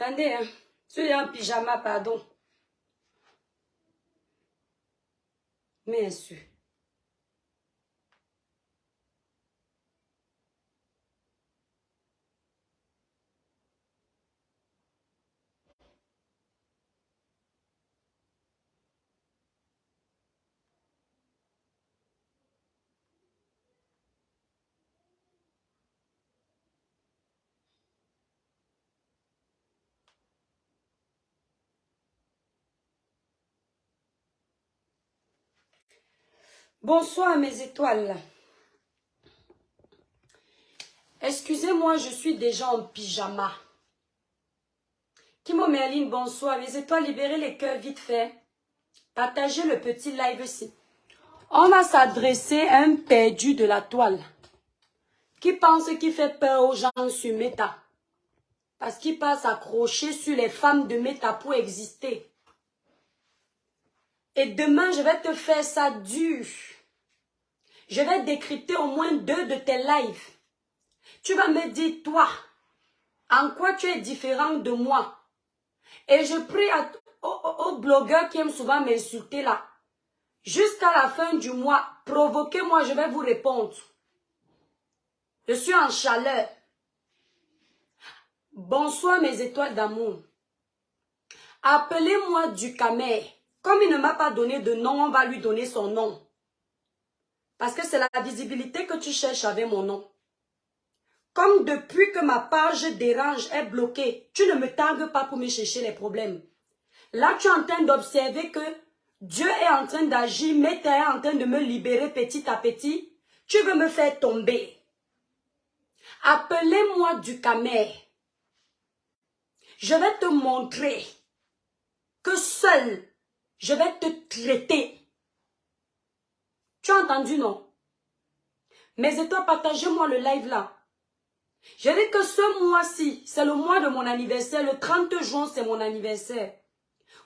Attendez, hein. Je suis en pyjama, pardon. Mais sûr. Bonsoir mes étoiles. Excusez-moi, je suis déjà en pyjama. Kimo Merline, bonsoir. Mes étoiles, libérez les cœurs vite fait. Partagez le petit live ici. On va s'adresser à un perdu de la toile qui pense qu'il fait peur aux gens sur Meta. Parce qu'il passe accroché sur les femmes de Meta pour exister. Et demain, je vais te faire ça dur. Je vais décrypter au moins 2 de tes lives. Tu vas me dire, toi, en quoi tu es différent de moi. Et je prie aux blogueurs qui aiment souvent m'insulter là. Jusqu'à la fin du mois, provoquez-moi, je vais vous répondre. Je suis en chaleur. Bonsoir mes étoiles d'amour. Appelez-moi Ducamer. Comme il ne m'a pas donné de nom, on va lui donner son nom. Parce que c'est la visibilité que tu cherches avec mon nom. Comme depuis que ma page dérange est bloquée, tu ne me tagues pas pour me chercher les problèmes. Là, tu es en train d'observer que Dieu est en train d'agir, mais tu es en train de me libérer petit à petit. Tu veux me faire tomber. Appelez-moi Ducamer. Je vais te montrer que seul, je vais te traiter. Tu as entendu, non? Mais et toi, partagez-moi le live là. Je dis que ce mois-ci, c'est le mois de mon anniversaire. Le 30 juin, c'est mon anniversaire.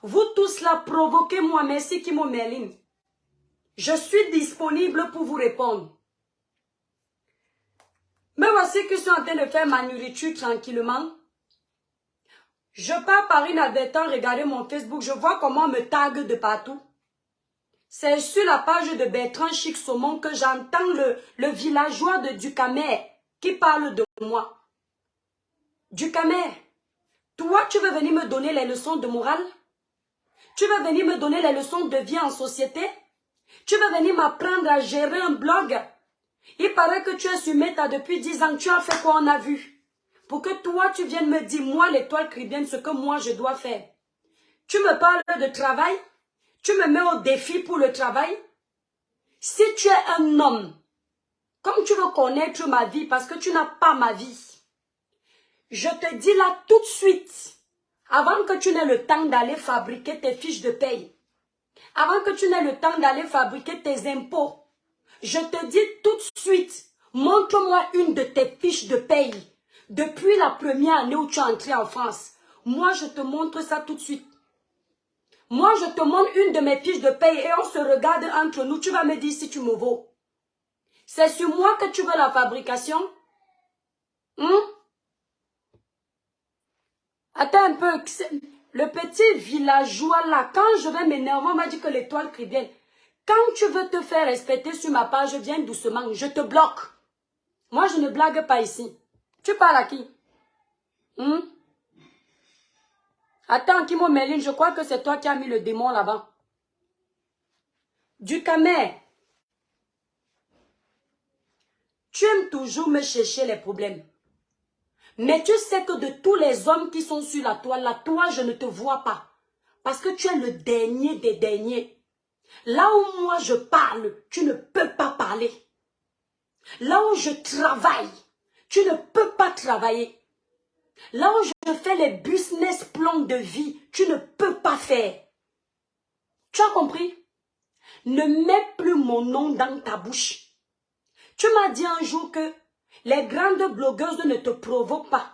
Vous tous là, provoquez-moi. Merci Kimo Merline. Je suis disponible pour vous répondre. Mais voici que je suis en train de faire ma nourriture tranquillement. Je pars par inadvertance regarder mon Facebook. Je vois comment on me tague de partout. C'est sur la page de Bertrand Chic Saumon que j'entends le villageois de Ducamer qui parle de moi. Ducamer, toi tu veux venir me donner les leçons de morale? Tu veux venir me donner les leçons de vie en société? Tu veux venir m'apprendre à gérer un blog? Il paraît que tu es sur Meta depuis 10 ans. Tu as fait quoi on a vu? Pour que toi tu viennes me dire, moi l'étoile caribéenne, ce que moi je dois faire. Tu me parles de travail? Tu me mets au défi pour le travail? Si tu es un homme, comme tu veux connaître ma vie parce que tu n'as pas ma vie, je te dis là tout de suite, avant que tu n'aies le temps d'aller fabriquer tes fiches de paye, avant que tu n'aies le temps d'aller fabriquer tes impôts, je te dis tout de suite, montre-moi une de tes fiches de paye depuis la première année où tu es entré en France. Moi, je te montre ça tout de suite. Moi, je te montre une de mes fiches de paye et on se regarde entre nous. Tu vas me dire si tu me vaux. C'est sur moi que tu veux la fabrication? Attends un peu. Le petit villageois là, quand je vais m'énerver, on m'a dit que l'étoile caribéenne. Quand tu veux te faire respecter sur ma page, viens doucement. Je te bloque. Moi, je ne blague pas ici. Tu parles à qui? Attends, Kimo Merline, je crois que c'est toi qui as mis le démon là-bas. Ducamer, tu aimes toujours me chercher les problèmes. Mais tu sais que de tous les hommes qui sont sur la toile, là, toi, je ne te vois pas. Parce que tu es le dernier des derniers. Là où moi je parle, tu ne peux pas parler. Là où je travaille, tu ne peux pas travailler. Là où je fais les business plans de vie, tu ne peux pas faire. Tu as compris? Ne mets plus mon nom dans ta bouche. Tu m'as dit un jour que les grandes blogueuses ne te provoquent pas.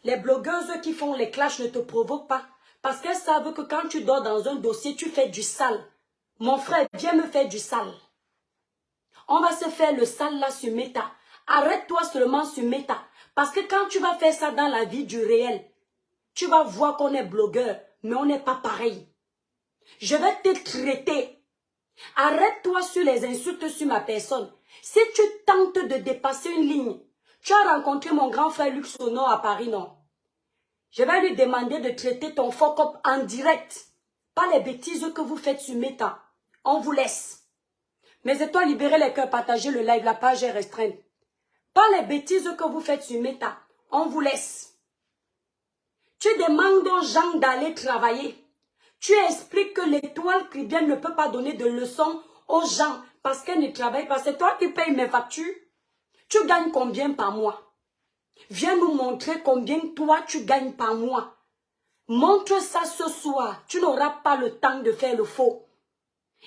Les blogueuses qui font les clashs ne te provoquent pas. Parce qu'elles savent que quand tu dors dans un dossier, tu fais du sale. Mon frère, viens me faire du sale. On va se faire le sale là sur Meta. Arrête-toi seulement sur Meta. Parce que quand tu vas faire ça dans la vie du réel, tu vas voir qu'on est blogueur, mais on n'est pas pareil. Je vais te traiter. Arrête-toi sur les insultes sur ma personne. Si tu tentes de dépasser une ligne, tu as rencontré mon grand frère Luxono à Paris, non? Je vais lui demander de traiter ton fuck up en direct. Pas les bêtises que vous faites sur Meta. On vous laisse. Mes étoiles, libérez les cœurs, partagez le live, la page est restreinte. Pas les bêtises que vous faites sur Meta. On vous laisse. Tu demandes aux gens d'aller travailler. Tu expliques que l'étoile chrétienne ne peut pas donner de leçons aux gens parce qu'elle ne travaille pas. C'est toi qui payes mes factures. Tu gagnes combien par mois? Viens nous montrer combien toi tu gagnes par mois. Montre ça ce soir. Tu n'auras pas le temps de faire le faux.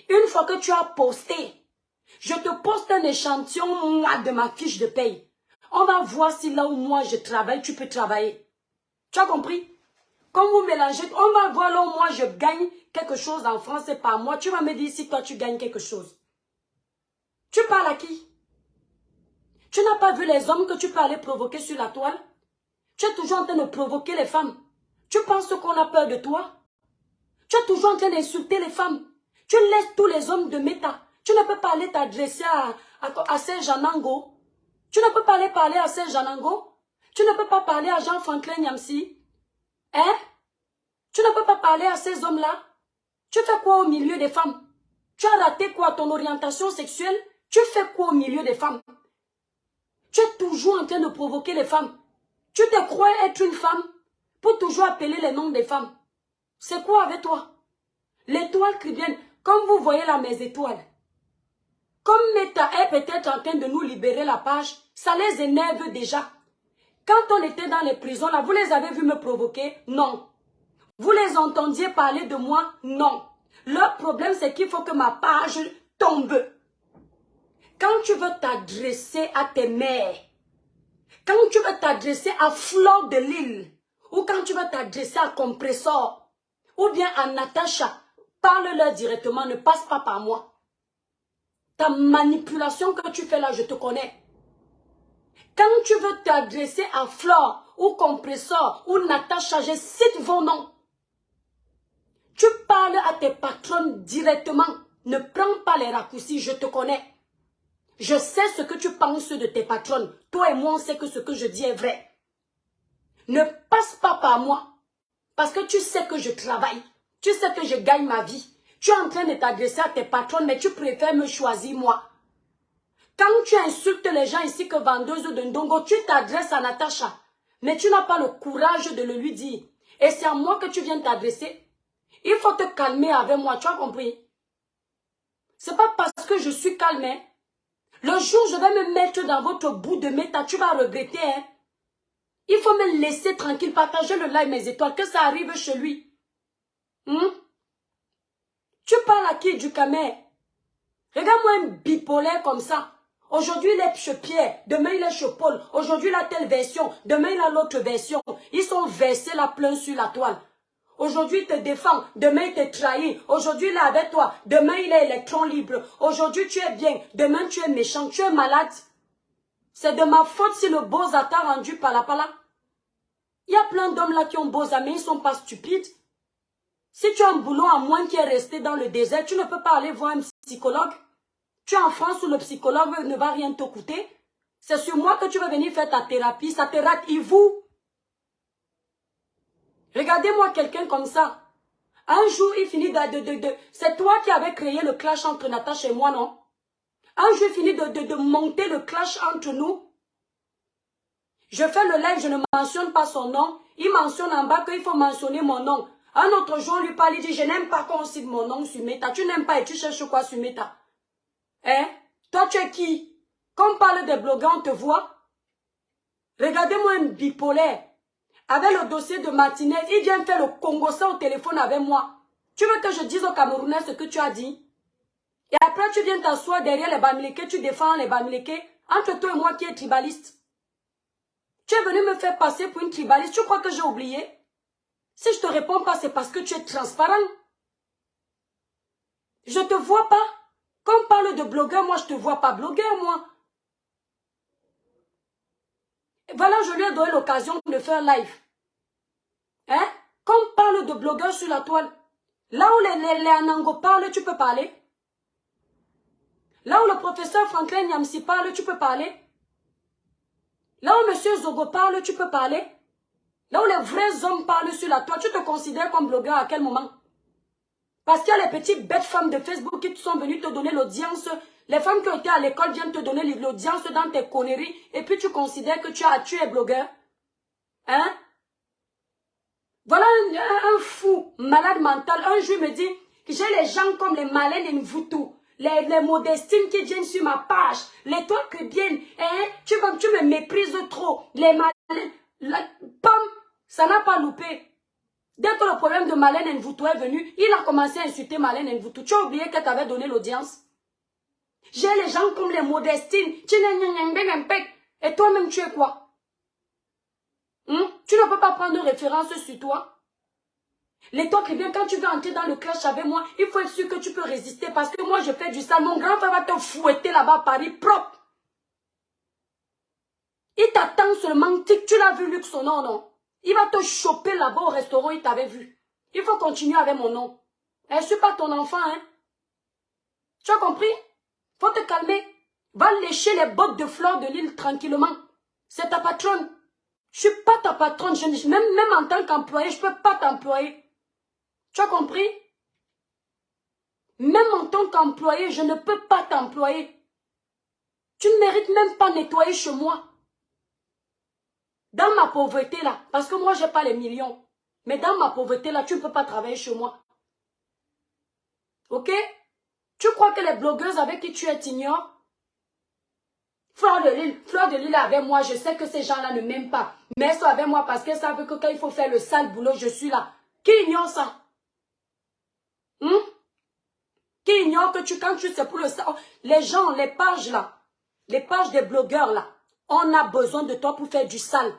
Une fois que tu as posté, je te poste un échantillon moi de ma fiche de paye. On va voir si là où moi je travaille, tu peux travailler. Tu as compris? Quand vous mélangez, on va voir là où moi je gagne quelque chose en France et par mois. Tu vas me dire si toi tu gagnes quelque chose. Tu parles à qui? Tu n'as pas vu les hommes que tu peux aller provoquer sur la toile? Tu es toujours en train de provoquer les femmes. Tu penses qu'on a peur de toi? Tu es toujours en train d'insulter les femmes. Tu laisses tous les hommes de Meta. Tu ne peux pas aller t'adresser à Saint-Jean-Nango. Tu ne peux pas aller parler à Saint-Jean-Nango. Tu ne peux pas parler à Jean-Franklin Niamsi. Hein? Tu ne peux pas parler à ces hommes-là. Tu fais quoi au milieu des femmes? Tu as raté quoi ton orientation sexuelle? Tu fais quoi au milieu des femmes? Tu es toujours en train de provoquer les femmes. Tu te crois être une femme pour toujours appeler les noms des femmes. C'est quoi avec toi? L'étoile chrétienne, comme vous voyez là mes étoiles. Comme Meta est peut-être en train de nous libérer la page, ça les énerve déjà. Quand on était dans les prisons là, vous les avez vus me provoquer? Non. Vous les entendiez parler de moi? Non. Leur problème c'est qu'il faut que ma page tombe. Quand tu veux t'adresser à tes mères, quand tu veux t'adresser à Fleur de Lille, ou quand tu veux t'adresser à Compressor, ou bien à Natacha, parle-leur directement, ne passe pas par moi. Ta manipulation que tu fais là, je te connais. Quand tu veux t'adresser à Fleur, ou Compressor, ou Natacha, je cite vos noms. Tu parles à tes patronnes directement. Ne prends pas les raccourcis, je te connais. Je sais ce que tu penses de tes patronnes. Toi et moi, on sait que ce que je dis est vrai. Ne passe pas par moi. Parce que tu sais que je travaille. Tu sais que je gagne ma vie. Tu es en train de t'adresser à tes patronnes, mais tu préfères me choisir moi. Quand tu insultes les gens ici que vendeuse de Ndongo, tu t'adresses à Natacha. Mais tu n'as pas le courage de le lui dire. Et c'est à moi que tu viens t'adresser. Il faut te calmer avec moi, tu as compris? C'est pas parce que je suis calmé. Le jour où je vais me mettre dans votre bout de Meta, tu vas regretter. Hein? Il faut me laisser tranquille, partager le live mes étoiles, que ça arrive chez lui. Tu parles à qui du Camer? Regarde-moi un bipolaire comme ça. Aujourd'hui il est chez Pierre, demain il est chez Paul. Aujourd'hui il a telle version, demain il a l'autre version. Ils sont versés la plein sur la toile. Aujourd'hui, il te défend. Demain, il te trahit. Aujourd'hui, il est avec toi. Demain, il est électron libre. Aujourd'hui, tu es bien. Demain, tu es méchant. Tu es malade. C'est de ma faute si le Boza t'a rendu pala. Il y a plein d'hommes là qui ont Boza, mais ils ne sont pas stupides. Si tu as un boulot à moins qui est resté dans le désert, tu ne peux pas aller voir un psychologue. Tu es en France où le psychologue ne va rien te coûter. C'est sur moi que tu vas venir faire ta thérapie. Ça te rate, il vous. Regardez-moi quelqu'un comme ça. Un jour, il finit c'est toi qui avais créé le clash entre Natacha et moi, non? Un jour, il finit de monter le clash entre nous. Je fais le live, je ne mentionne pas son nom. Il mentionne en bas qu'il faut mentionner mon nom. Un autre jour, on lui parle, il dit, je n'aime pas qu'on cite mon nom sur Meta. Tu n'aimes pas et tu cherches quoi sur Meta? Hein? Toi, tu es qui? Quand on parle des blogueurs, on te voit? Regardez-moi un bipolaire. Avec le dossier de Martinez, il vient faire le Congossais au téléphone avec moi. Tu veux que je dise aux Camerounais ce que tu as dit? Et après, tu viens t'asseoir derrière les Bamileke, tu défends les Bamileke, entre toi et moi qui est tribaliste. Tu es venu me faire passer pour une tribaliste, tu crois que j'ai oublié? Si je te réponds pas, c'est parce que tu es transparent. Je te vois pas. Quand on parle de blogueur, moi je te vois pas blogueur, moi. Et voilà, je lui ai donné l'occasion de faire live. Hein? Quand on parle de blogueurs sur la toile, là où les Anango parlent, tu peux parler. Là où le professeur Franklin Nyamsi parle, tu peux parler. Là où monsieur Zogo parle, tu peux parler. Là où les vrais hommes parlent sur la toile, tu te considères comme blogueur à quel moment? Parce qu'il y a les petites bêtes femmes de Facebook qui sont venues te donner l'audience. Les femmes qui ont été à l'école viennent te donner l'audience dans tes conneries. Et puis tu considères que tu es blogueur. Hein? Voilà un fou, malade mental. Un jour me dit que j'ai les gens comme les Malènes et Mvoutou. Les Modestines qui viennent sur ma page. Les toi qui viennent. Hein? Tu me méprises trop. Les Malènes. Pomme, ça n'a pas loupé. Dès que le problème de Malène Nvoutou est venu, il a commencé à insulter Malène Nvoutou. Tu as oublié qu'elle t'avait donné l'audience. J'ai les gens comme les Modestines. Et toi-même, tu es quoi? Tu ne peux pas prendre référence sur toi. Les toi qui viennent, quand tu veux entrer dans le clash avec moi, il faut être sûr que tu peux résister parce que moi, je fais du sale. Mon grand frère va te fouetter là-bas à Paris propre. Il t'attend seulement. Tu l'as vu, Luc, son nom, non? Il va te choper là-bas au restaurant, il t'avait vu. Il faut continuer avec mon nom. Je ne suis pas ton enfant, hein. Tu as compris? Faut te calmer. Va lécher les bottes de fleurs de l'île tranquillement. C'est ta patronne. Je ne suis pas ta patronne. Même en tant qu'employé, je ne peux pas t'employer. Tu as compris? Même en tant qu'employé, je ne peux pas t'employer. Tu ne mérites même pas nettoyer chez moi. Dans ma pauvreté là, parce que moi, je n'ai pas les millions. Mais dans ma pauvreté là, tu ne peux pas travailler chez moi. Ok? Tu crois que les blogueuses avec qui tu es t'ignores? Fleur de Lille avec moi, je sais que ces gens-là ne m'aiment pas. Mais elles sont avec moi parce qu'elles savent que quand il faut faire le sale boulot, je suis là. Qui ignore ça? Qui ignore que quand tu sais pour le sale... Les gens, les pages là, les pages des blogueurs là, on a besoin de toi pour faire du sale.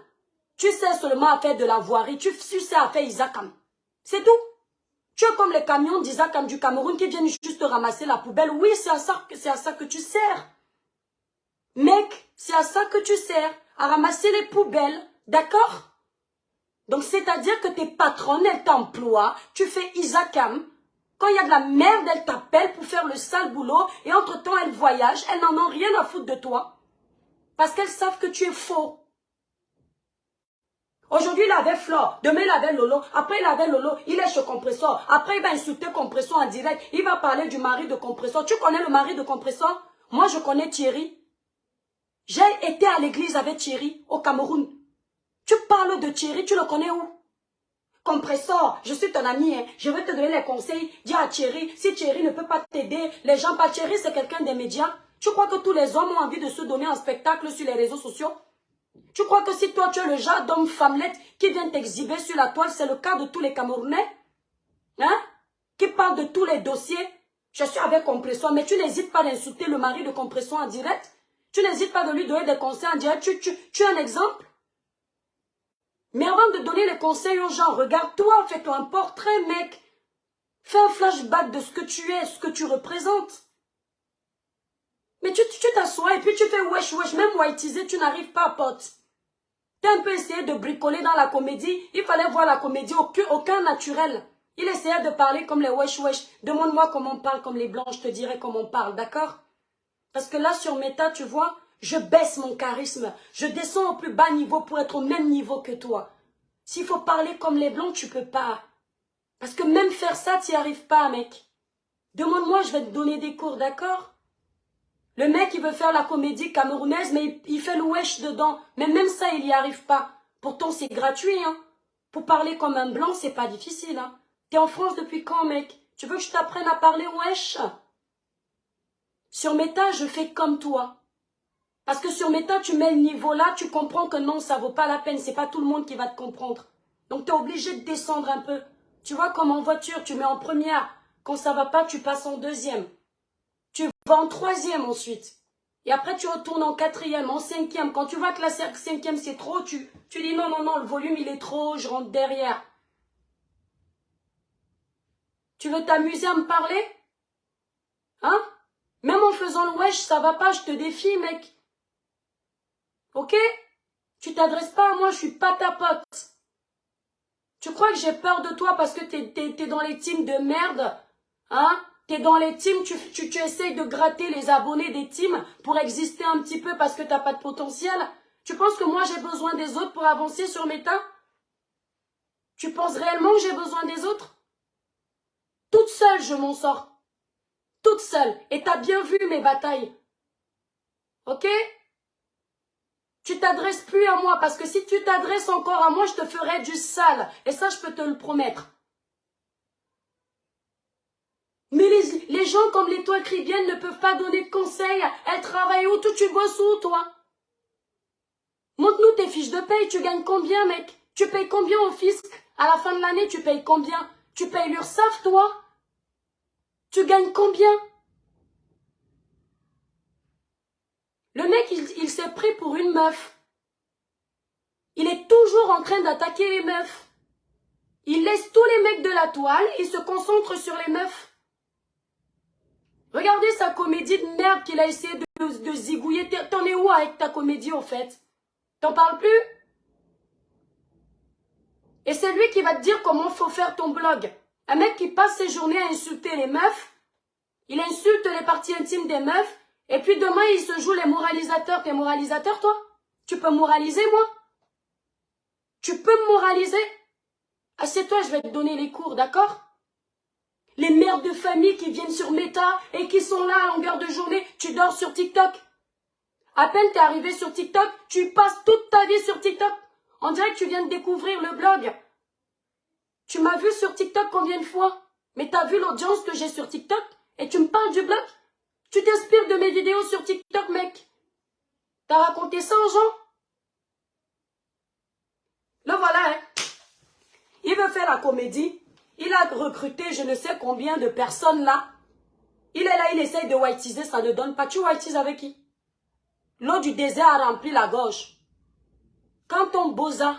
Tu sais seulement à faire de la voirie, tu sais à faire Isakam. C'est tout. Tu es comme les camions d'Isakam du Cameroun qui viennent juste ramasser la poubelle. Oui, c'est à ça que tu sers. Mec, c'est à ça que tu sers, à ramasser les poubelles, d'accord? Donc, c'est-à-dire que tes patronnes, elles t'emploient, tu fais Isakam. Quand il y a de la merde, elles t'appellent pour faire le sale boulot, et entre-temps, elles voyagent, elles n'en ont rien à foutre de toi. Parce qu'elles savent que tu es faux. Aujourd'hui, il avait Flore, demain, il avait Lolo, après, il avait Lolo, il est chez Compressor, après, il va insulter Compressor en direct, il va parler du mari de Compressor. Tu connais le mari de Compressor? Moi, je connais Thierry. J'ai été à l'église avec Thierry, au Cameroun. Tu parles de Thierry, tu le connais où? Compressor, je suis ton ami, hein. Je vais te donner les conseils. Dis à Thierry, si Thierry ne peut pas t'aider, les gens pas. Thierry, c'est quelqu'un des médias. Tu crois que tous les hommes ont envie de se donner en spectacle sur les réseaux sociaux? Tu crois que si toi, tu es le genre d'homme femmelette qui vient t'exhiber sur la toile, c'est le cas de tous les Camerounais? Hein? Qui parle de tous les dossiers? Je suis avec Compressor, mais tu n'hésites pas d'insulter le mari de Compressor en direct? Tu n'hésites pas de lui donner des conseils en direct? Tu es un exemple? Mais avant de donner les conseils aux gens, regarde-toi, fais-toi un portrait, mec. Fais un flashback de ce que tu es, ce que tu représentes. Mais tu t'assois et puis tu fais wesh wesh, même whiteiser, tu n'arrives pas, pote. Tu as un peu essayé de bricoler dans la comédie, il fallait voir la comédie, aucun naturel. Il essayait de parler comme les wesh wesh. Demande-moi comment on parle comme les blancs, je te dirai comment on parle, d'accord? Parce que là, sur Meta, tu vois, je baisse mon charisme. Je descends au plus bas niveau pour être au même niveau que toi. S'il faut parler comme les blancs, tu peux pas. Parce que même faire ça, tu n'y arrives pas, mec. Demande-moi, je vais te donner des cours, d'accord? Le mec, il veut faire la comédie camerounaise, mais il fait le wesh dedans. Mais même ça, il n'y arrive pas. Pourtant, c'est gratuit, hein. Pour parler comme un blanc, c'est pas difficile, hein. T'es en France depuis quand, mec? Tu veux que je t'apprenne à parler wesh? Sur Meta, je fais comme toi. Parce que sur Meta, tu mets le niveau là, tu comprends que non, ça vaut pas la peine. C'est pas tout le monde qui va te comprendre. Donc, tu es obligé de descendre un peu. Tu vois, comme en voiture, tu mets en première. Quand ça va pas, tu passes en deuxième. Tu vas en troisième ensuite. Et après, tu retournes en quatrième, en cinquième. Quand tu vois que la cinquième, c'est trop, tu dis non, non, non, le volume, il est trop, je rentre derrière. Tu veux t'amuser à me parler? Hein? Même en faisant le wesh, ça va pas, je te défie, mec. Ok? Tu t'adresses pas à moi, je suis pas ta pote. Tu crois que j'ai peur de toi parce que t'es dans les teams de merde? Hein? T'es dans les teams, tu essayes de gratter les abonnés des teams pour exister un petit peu parce que t'as pas de potentiel? Tu penses que moi j'ai besoin des autres pour avancer sur Meta? Tu penses réellement que j'ai besoin des autres? Toute seule je m'en sors. Toute seule. Et t'as bien vu mes batailles. Ok? Tu t'adresses plus à moi parce que si tu t'adresses encore à moi, je te ferai du sale. Et ça, je peux te le promettre. Mais les gens comme l'étoile cribienne ne peuvent pas donner de conseils. Elles travaillent où? Tu bosses où, toi? Montre-nous tes fiches de paye. Tu gagnes combien, mec? Tu payes combien au fisc? À la fin de l'année, tu payes combien? Tu payes l'URSSAF, toi? Tu gagnes combien? Le mec, il s'est pris pour une meuf. Il est toujours en train d'attaquer les meufs. Il laisse tous les mecs de la toile et se concentre sur les meufs. Regardez sa comédie de merde qu'il a essayé de zigouiller. T'en es où avec ta comédie, au fait? T'en parles plus? Et c'est lui qui va te dire comment faut faire ton blog. Un mec qui passe ses journées à insulter les meufs, il insulte les parties intimes des meufs, et puis demain il se joue les moralisateurs. T'es moralisateur, toi? Tu peux moraliser, moi? Tu peux me moraliser? Assieds-toi, je vais te donner les cours, d'accord? Les mères de famille qui viennent sur Meta et qui sont là à longueur de journée, tu dors sur TikTok. À peine t'es arrivé sur TikTok, tu passes toute ta vie sur TikTok. On dirait que tu viens de découvrir le blog. Tu m'as vu sur TikTok combien de fois? Mais t'as vu l'audience que j'ai sur TikTok? Et tu me parles du blog? Tu t'inspires de mes vidéos sur TikTok, mec. T'as raconté ça aux gens? Le voilà, hein. Il veut faire la comédie. Il a recruté je ne sais combien de personnes là. Il est là, il essaye de whiteiser, ça ne donne pas. Tu whiteises avec qui? L'eau du désert a rempli la gorge. Quand on bosa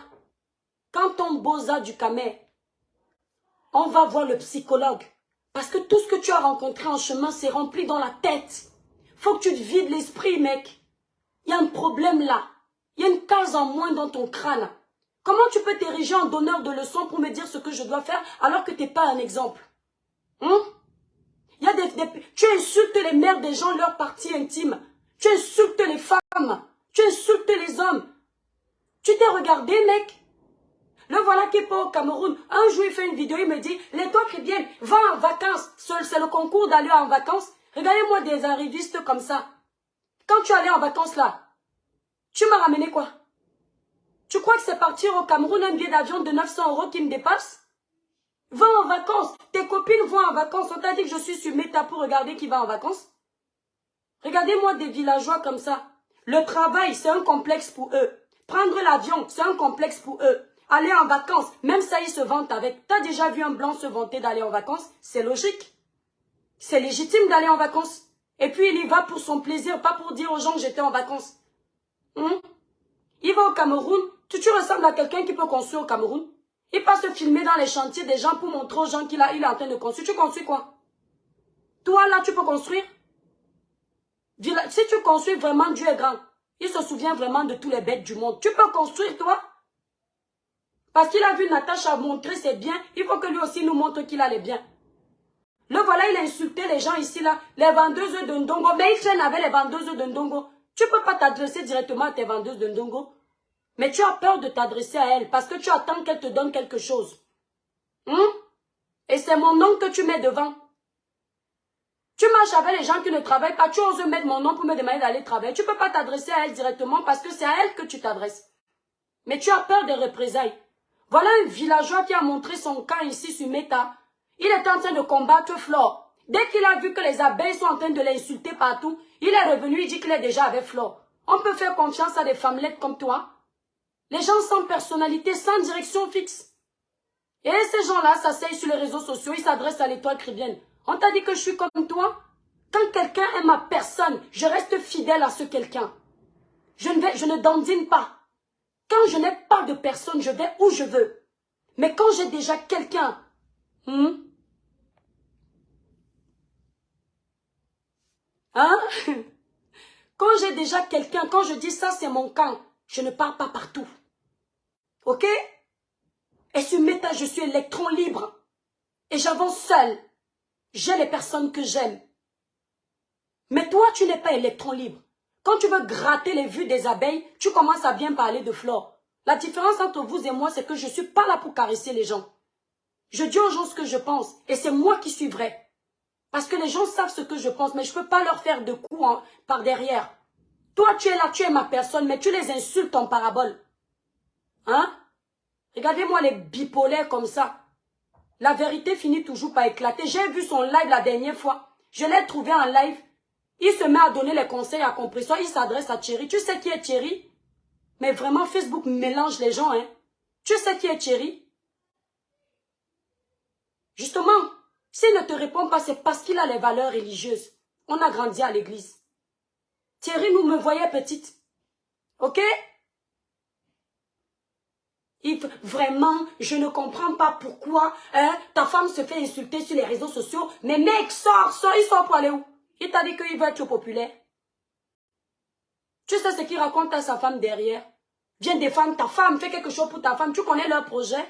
du Camer, on va voir le psychologue. Parce que tout ce que tu as rencontré en chemin, c'est rempli dans la tête. Faut que tu te vides l'esprit, mec. Il y a un problème là. Il y a une case en moins dans ton crâne. Comment tu peux t'ériger en donneur de leçons pour me dire ce que je dois faire alors que tu n'es pas un exemple? Il y a tu insultes les mères des gens, leurs parties intimes. Tu insultes les femmes. Tu insultes les hommes. Tu t'es regardé, mec? Le voilà qui est pas au Cameroun. Un jour, il fait une vidéo, il me dit, l'étoile chrétienne, va en vacances. C'est le concours d'aller en vacances. Regardez-moi des arrivistes comme ça. Quand tu allais en vacances là, tu m'as ramené quoi? Tu crois que c'est partir au Cameroun un billet d'avion de 900 € qui me dépasse? Va en vacances. Tes copines vont en vacances. On t'a dit que je suis sur Meta pour regarder qui va en vacances. Regardez-moi des villageois comme ça. Le travail, c'est un complexe pour eux. Prendre l'avion, c'est un complexe pour eux. Aller en vacances, même ça, ils se vantent avec. T'as déjà vu un blanc se vanter d'aller en vacances? C'est logique. C'est légitime d'aller en vacances. Et puis, il y va pour son plaisir, pas pour dire aux gens que j'étais en vacances. Il va au Cameroun. Tu ressembles à quelqu'un qui peut construire au Cameroun. Il passe se filmer dans les chantiers des gens pour montrer aux gens qu'il est en train de construire. Tu construis quoi? Toi, là, tu peux construire? Si tu construis vraiment, Dieu est grand. Il se souvient vraiment de tous les bêtes du monde. Tu peux construire, toi? Parce qu'il a vu Natacha montrer ses biens, il faut que lui aussi nous montre qu'il a les biens. Le voilà, il a insulté les gens ici, là, les vendeuses de Ndongo. Mais il traîne avec les vendeuses de Ndongo. Tu ne peux pas t'adresser directement à tes vendeuses de Ndongo. Mais tu as peur de t'adresser à elles parce que tu attends qu'elles te donnent quelque chose. Et c'est mon nom que tu mets devant. Tu marches avec les gens qui ne travaillent pas, tu oses mettre mon nom pour me demander d'aller travailler. Tu ne peux pas t'adresser à elles directement parce que c'est à elles que tu t'adresses. Mais tu as peur des représailles. Voilà un villageois qui a montré son camp ici sur Meta. Il est en train de combattre Flore. Dès qu'il a vu que les abeilles sont en train de l'insulter partout, il est revenu, il dit qu'il est déjà avec Flore. On peut faire confiance à des femmelettes comme toi. Les gens sans personnalité, sans direction fixe. Et ces gens-là s'asseyent sur les réseaux sociaux, ils s'adressent à l'étoile chrétienne. On t'a dit que je suis comme toi? Quand quelqu'un aime ma personne, je reste fidèle à ce quelqu'un. Je ne dandine pas. Quand je n'ai pas de personne, je vais où je veux. Mais quand j'ai déjà quelqu'un, quand j'ai déjà quelqu'un, quand je dis ça c'est mon camp, je ne pars pas partout. Ok? Et sur Meta, je suis électron libre. Et j'avance seul. J'ai les personnes que j'aime. Mais toi, tu n'es pas électron libre. Quand tu veux gratter les vues des abeilles, tu commences à bien parler de flore. La différence entre vous et moi, c'est que je ne suis pas là pour caresser les gens. Je dis aux gens ce que je pense. Et c'est moi qui suis vrai. Parce que les gens savent ce que je pense, mais je ne peux pas leur faire de coups par derrière. Toi, tu es là, tu es ma personne, mais tu les insultes en parabole. Hein? Regardez-moi les bipolaires comme ça. La vérité finit toujours par éclater. J'ai vu son live la dernière fois. Je l'ai trouvé en live. Il se met à donner les conseils à Compressor. Il s'adresse à Thierry. Tu sais qui est Thierry? Mais vraiment, Facebook mélange les gens, hein. Tu sais qui est Thierry? Justement, s'il ne te répond pas, c'est parce qu'il a les valeurs religieuses. On a grandi à l'église. Thierry nous me voyait petite. Ok? Vraiment, je ne comprends pas pourquoi ta femme se fait insulter sur les réseaux sociaux. Mais mec, sors, il sort pour aller où? Il t'a dit qu'il veut être populaire. Tu sais ce qu'il raconte à sa femme derrière? Viens défendre ta femme, fais quelque chose pour ta femme. Tu connais leur projet?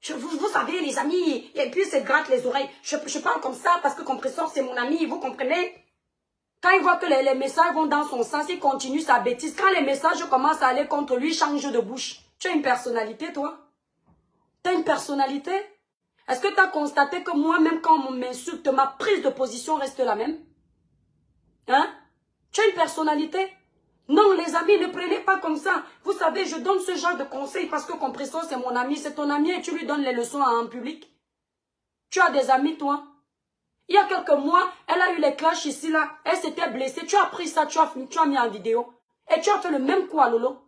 Vous savez, les amis, et puis se gratte les oreilles. Je parle comme ça parce que Compressor, c'est mon ami, vous comprenez? Quand il voit que les messages vont dans son sens, il continue sa bêtise. Quand les messages commencent à aller contre lui, il change de bouche. Tu as une personnalité, toi? Tu as une personnalité? Est-ce que tu as constaté que moi, même quand on m'insulte, ma prise de position reste la même? Hein? Tu as une personnalité? Non, les amis, ne prenez pas comme ça. Vous savez, je donne ce genre de conseils parce que Compressor, c'est mon ami. C'est ton ami et tu lui donnes les leçons en public. Tu as des amis, toi? Il y a quelques mois, elle a eu les clashs ici, là. Elle s'était blessée. Tu as pris ça, tu as mis en vidéo. Et tu as fait le même coup à Lolo.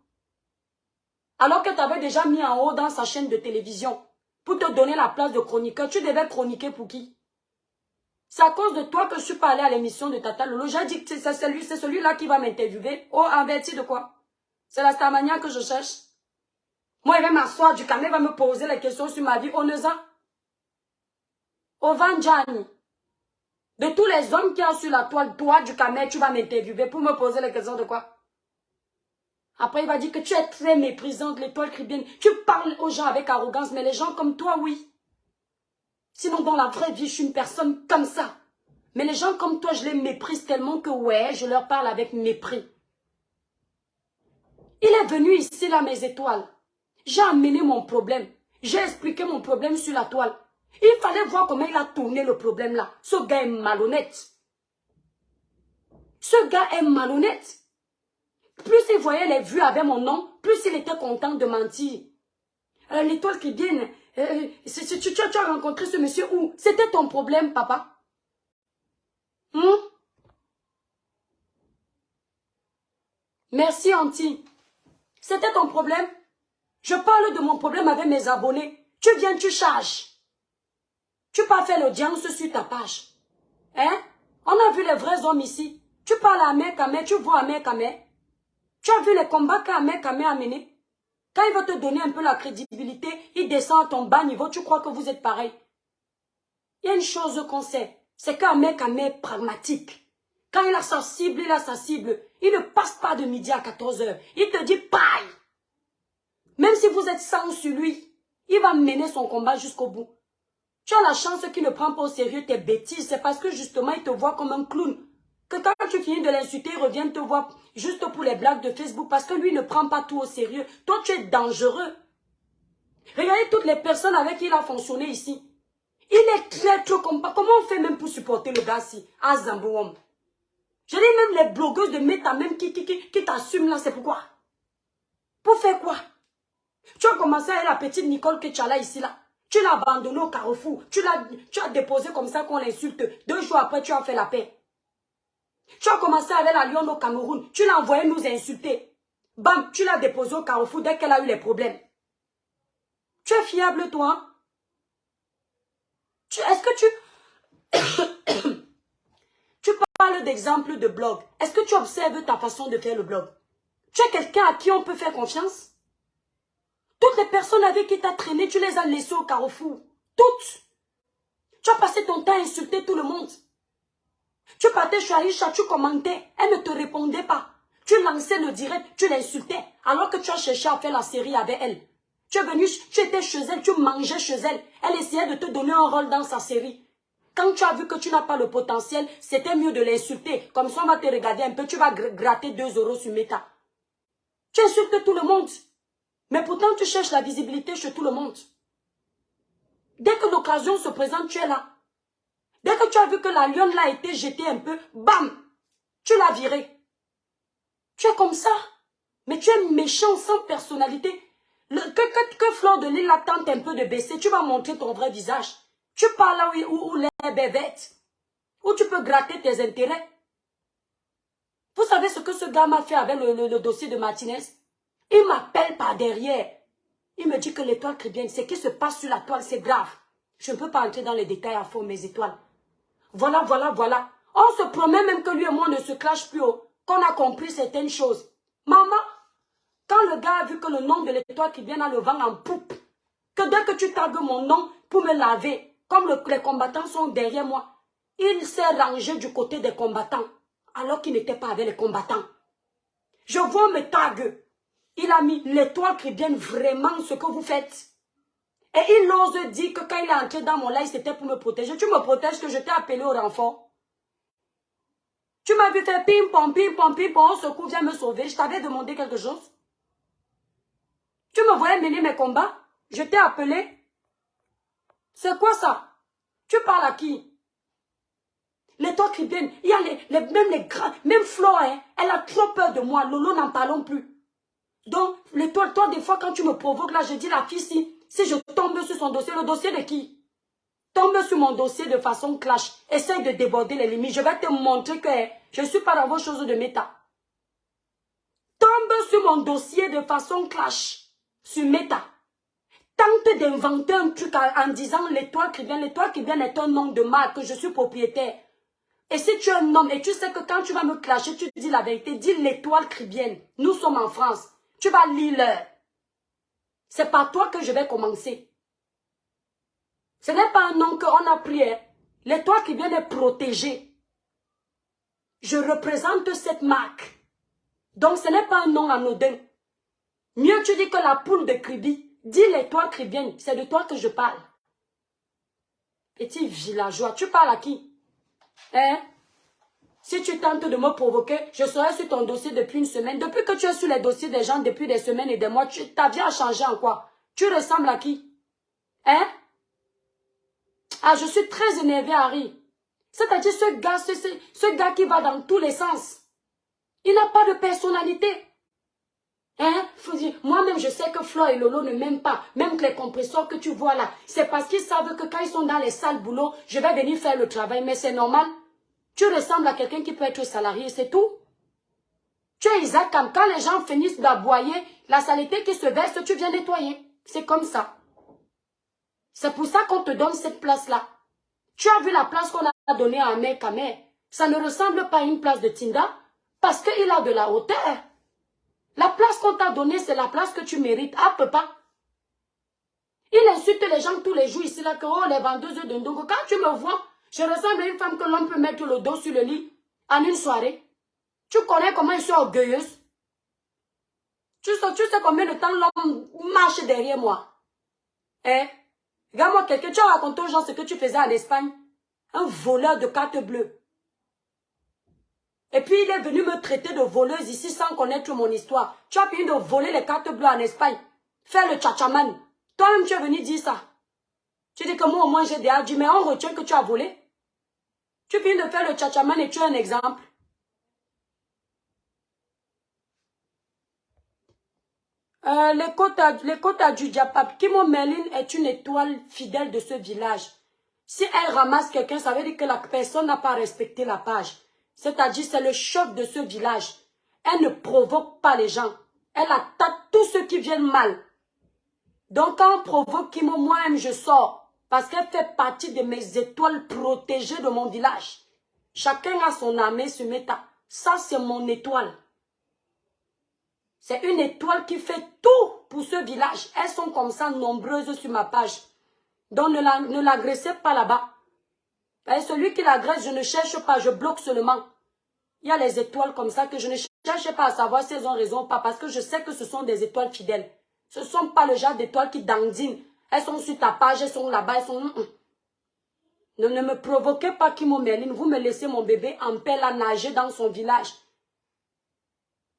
Alors que tu avais déjà mis en haut dans sa chaîne de télévision. Pour te donner la place de chroniqueur. Tu devais chroniquer pour qui? C'est à cause de toi que je suis pas allée à l'émission de Tata Lolo. J'ai dit que c'est celui-là qui va m'interviewer. Oh, averti de quoi? C'est la Starmania que je cherche. Moi, il va m'asseoir du caméra, il va me poser les questions sur ma vie. Oneza. Ovanjani. De tous les hommes qui sont sur la toile, toi, du caméra, tu vas m'interviewer pour me poser les questions de quoi? Après, il va dire que tu es très méprisante, l'étoile cribienne. Tu parles aux gens avec arrogance, mais les gens comme toi, oui. Sinon, dans la vraie vie, je suis une personne comme ça. Mais les gens comme toi, je les méprise tellement que, ouais, je leur parle avec mépris. Il est venu ici, là, mes étoiles. J'ai amené mon problème. J'ai expliqué mon problème sur la toile. Il fallait voir comment il a tourné le problème là. Ce gars est malhonnête. Ce gars est malhonnête. Plus il voyait les vues avec mon nom, plus il était content de mentir. L'étoile qui vient, tu as rencontré ce monsieur où? C'était ton problème, papa. Merci, Auntie. C'était ton problème? Je parle de mon problème avec mes abonnés. Tu viens, tu charges. Tu pas fait l'audience sur ta page. Hein? On a vu les vrais hommes ici. Tu parles à Ahmed Kamé, tu vois Ahmed Kamé. Tu as vu les combats qu'Ahmed Kamé a menés? Quand il va te donner un peu la crédibilité, il descend à ton bas niveau, tu crois que vous êtes pareil. Il y a une chose qu'on sait, c'est qu'Ahmed Kamé est pragmatique. Quand il a sa cible, il a sa cible. Il ne passe pas de midi à 14 h. Il te dit paille. Même si vous êtes 100 sur lui, il va mener son combat jusqu'au bout. Tu as la chance qu'il ne prend pas au sérieux tes bêtises. C'est parce que justement, il te voit comme un clown. Que quand tu finis de l'insulter, il revient te voir juste pour les blagues de Facebook. Parce que lui ne prend pas tout au sérieux. Toi, tu es dangereux. Regardez toutes les personnes avec qui il a fonctionné ici. Il est très compas. Comment on fait même pour supporter le gars-ci? À Zambouam. Je dis même les blogueuses de Meta même qui t'assument là, c'est pourquoi? Pour faire quoi? Tu as commencé avec la petite Nicole que tu as là ici là. Tu l'as abandonné au carrefour. Tu as déposé comme ça qu'on l'insulte. 2 jours après, tu as fait la paix. Tu as commencé avec la lionne au Cameroun. Tu l'as envoyé nous insulter. Bam, tu l'as déposé au carrefour dès qu'elle a eu les problèmes. Tu es fiable, toi? Est-ce que tu parles d'exemple de blog. Est-ce que tu observes ta façon de faire le blog? Tu es quelqu'un à qui on peut faire confiance? Toutes les personnes avec qui tu as traîné, tu les as laissées au carrefour. Toutes. Tu as passé ton temps à insulter tout le monde. Tu partais chez Aïcha, tu commentais. Elle ne te répondait pas. Tu lançais le direct, tu l'insultais. Alors que tu as cherché à faire la série avec elle. Tu es venu, tu étais chez elle, tu mangeais chez elle. Elle essayait de te donner un rôle dans sa série. Quand tu as vu que tu n'as pas le potentiel, c'était mieux de l'insulter. Comme ça, on va te regarder un peu, tu vas gratter 2 € sur Meta. Tu insultes tout le monde. Mais pourtant, tu cherches la visibilité chez tout le monde. Dès que l'occasion se présente, tu es là. Dès que tu as vu que la lionne là a été jetée un peu, bam, tu l'as virée. Tu es comme ça. Mais tu es méchant sans personnalité. Que Fleur de Lys tente un peu de baisser, tu vas montrer ton vrai visage. Tu parles là où l'herbe est verte. Où tu peux gratter tes intérêts. Vous savez ce que ce gars m'a fait avec le dossier de Martinez? Il m'appelle par derrière. Il me dit que l'étoile chrétienne, ce qui se passe sur la toile, c'est grave. Je ne peux pas entrer dans les détails à fond, mes étoiles. Voilà. On se promet même que lui et moi ne se clashent plus haut. Qu'on a compris certaines choses. Maman, quand le gars a vu que le nom de l'étoile qui vient a le vent en poupe, que dès que tu tagues mon nom pour me laver, comme les combattants sont derrière moi, il s'est rangé du côté des combattants, alors qu'il n'était pas avec les combattants. Je vois mes tags. Il a mis l'étoile chrétienne vraiment ce que vous faites. Et il ose dire que quand il est entré dans mon live, c'était pour me protéger. Tu me protèges que je t'ai appelé au renfort. Tu m'as vu faire pim-pom, on secours, viens me sauver. Je t'avais demandé quelque chose. Tu me voyais mener mes combats. Je t'ai appelé. C'est quoi ça? Tu parles à qui? L'étoile chrétienne, il y a même les grands, même Flo, hein, elle a trop peur de moi. Lolo, n'en parlons plus. Donc, l'étoile, toi, des fois, quand tu me provoques, là, je dis la fille, si je tombe sur son dossier, le dossier de qui? Tombe sur mon dossier de façon clash. Essaye de déborder les limites. Je vais te montrer que je ne suis pas dans vos choses de méta. Tombe sur mon dossier de façon clash. Sur méta. Tente d'inventer un truc en disant l'étoile qui vient est un nom de marque, je suis propriétaire. Et si tu es un homme et tu sais que quand tu vas me clasher, tu dis la vérité, dis l'étoile chrétienne. Nous sommes en France. Tu vas lire l'heure. C'est par toi que je vais commencer. Ce n'est pas un nom qu'on a pris. L'étoile qui vient est protégée. Je représente cette marque. Donc ce n'est pas un nom anodin. Mieux tu dis que la poule de Kribi. Dis l'étoile chrétienne. C'est de toi que je parle. Petit villageois. Tu parles à qui? Hein? Si tu tentes de me provoquer, je serai sur ton dossier depuis une semaine. Depuis que tu es sur les dossiers des gens depuis des semaines et des mois, ta vie a changé en quoi? Tu ressembles à qui? Hein? Ah, je suis très énervée, Harry. C'est-à-dire ce gars qui va dans tous les sens. Il n'a pas de personnalité. Hein? Moi-même, je sais que Flo et Lolo ne m'aiment pas. Même que les compresseurs que tu vois là, c'est parce qu'ils savent que quand ils sont dans les salles boulot, je vais venir faire le travail. Mais c'est normal. Tu ressembles à quelqu'un qui peut être salarié, c'est tout. Tu es Isaac, quand les gens finissent d'aboyer, la saleté qui se verse, tu viens nettoyer. C'est comme ça. C'est pour ça qu'on te donne cette place-là. Tu as vu la place qu'on a donnée à Ahmed Kamer. Ça ne ressemble pas à une place de Tinda parce qu'il a de la hauteur. La place qu'on t'a donnée, c'est la place que tu mérites. Ah, papa. Il insulte les gens tous les jours ici, là, que oh, les vendeuses de Ndongo. Quand tu me vois, je ressemble à une femme que l'on peut mettre le dos sur le lit en une soirée. Tu connais comment je suis orgueilleuse? Tu sais combien de temps l'homme marche derrière moi? Hein? Regarde-moi quelqu'un, tu as raconté aux gens ce que tu faisais en Espagne. Un voleur de cartes bleues. Et puis il est venu me traiter de voleuse ici sans connaître mon histoire. Tu as fini de voler les cartes bleues en Espagne. Faire le tchatchaman. Toi-même tu es venu dire ça. Tu dis que moi au moins j'ai des arguments, mais on retient que tu as volé. Tu finis de faire le tchatchaman et tu es un exemple. Les côtes à Djudjapap. Kimo Merlin est une étoile fidèle de ce village. Si elle ramasse quelqu'un, ça veut dire que la personne n'a pas respecté la page. C'est-à-dire c'est le chef de ce village. Elle ne provoque pas les gens. Elle attaque tous ceux qui viennent mal. Donc quand on provoque Kimo, moi-même je sors. Parce qu'elle fait partie de mes étoiles protégées de mon village. Chacun a son armée sur Meta. Ça c'est mon étoile. C'est une étoile qui fait tout pour ce village. Elles sont comme ça nombreuses sur ma page. Donc ne l'agressez pas là-bas. Celui qui l'agresse, je ne cherche pas, je bloque seulement. Il y a les étoiles comme ça que je ne cherche pas à savoir si elles ont raison ou pas. Parce que je sais que ce sont des étoiles fidèles. Ce ne sont pas le genre d'étoiles qui dandinent. Elles sont sur ta page, elles sont là-bas, elles sont... Ne me provoquez pas, Kimo Merlin. Vous me laissez mon bébé en paix là nager dans son village.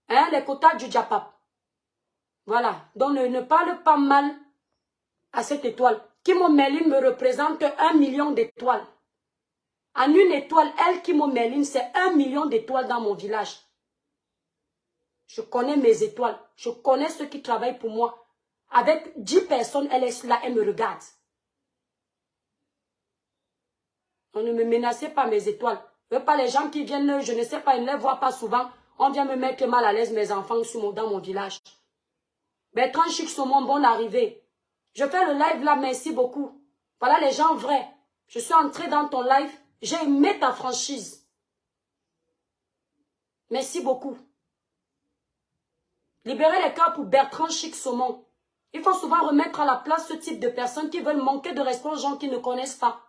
Hein, les quotas du Japap. Voilà. Donc ne parle pas mal à cette étoile. Kimo Merlin me représente 1 million d'étoiles. En une étoile, elle, Kimo Merlin, c'est 1 million d'étoiles dans mon village. Je connais mes étoiles. Je connais ceux qui travaillent pour moi. Avec 10 personnes, elle est là, elle me regarde. On ne me menacez pas mes étoiles. Je veux pas les gens qui viennent, je ne sais pas, ils ne les voient pas souvent. On vient me mettre mal à l'aise, mes enfants, dans mon village. Bertrand Chic Saumon, bonne arrivée. Je fais le live là, merci beaucoup. Voilà les gens vrais. Je suis entrée dans ton live. J'ai aimé ta franchise. Merci beaucoup. Libérez les cœurs pour Bertrand Chic Saumon. Il faut souvent remettre à la place ce type de personnes qui veulent manquer de respect aux gens qui ne connaissent pas.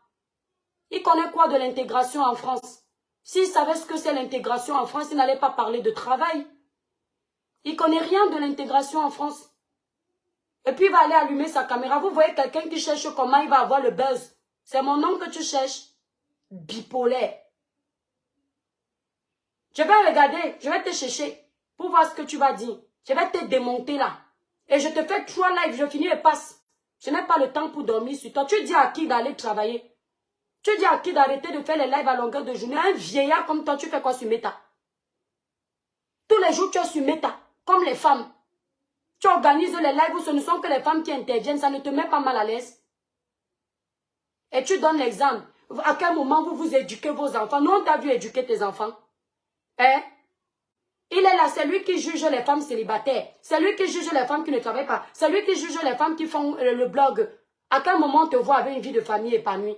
Il connaît quoi de l'intégration en France? S'il savait ce que c'est l'intégration en France, il n'allait pas parler de travail. Il connaît rien de l'intégration en France. Et puis il va aller allumer sa caméra. Vous voyez quelqu'un qui cherche comment il va avoir le buzz. C'est mon nom que tu cherches. Bipolaire. Je vais regarder, je vais te chercher pour voir ce que tu vas dire. Je vais te démonter là. Et je te fais 3 lives, je finis et passe. Je n'ai pas le temps pour dormir sur toi. Tu dis à qui d'aller travailler? Tu dis à qui d'arrêter de faire les lives à longueur de journée? Un vieillard comme toi, tu fais quoi sur Meta? Tous les jours, tu es sur Meta, comme les femmes. Tu organises les lives où ce ne sont que les femmes qui interviennent, ça ne te met pas mal à l'aise. Et tu donnes l'exemple. À quel moment vous vous éduquez vos enfants? Nous, on t'a vu éduquer tes enfants. Hein? Il est là, c'est lui qui juge les femmes célibataires. C'est lui qui juge les femmes qui ne travaillent pas. C'est lui qui juge les femmes qui font le blog. À quel moment on te voit avec une vie de famille épanouie?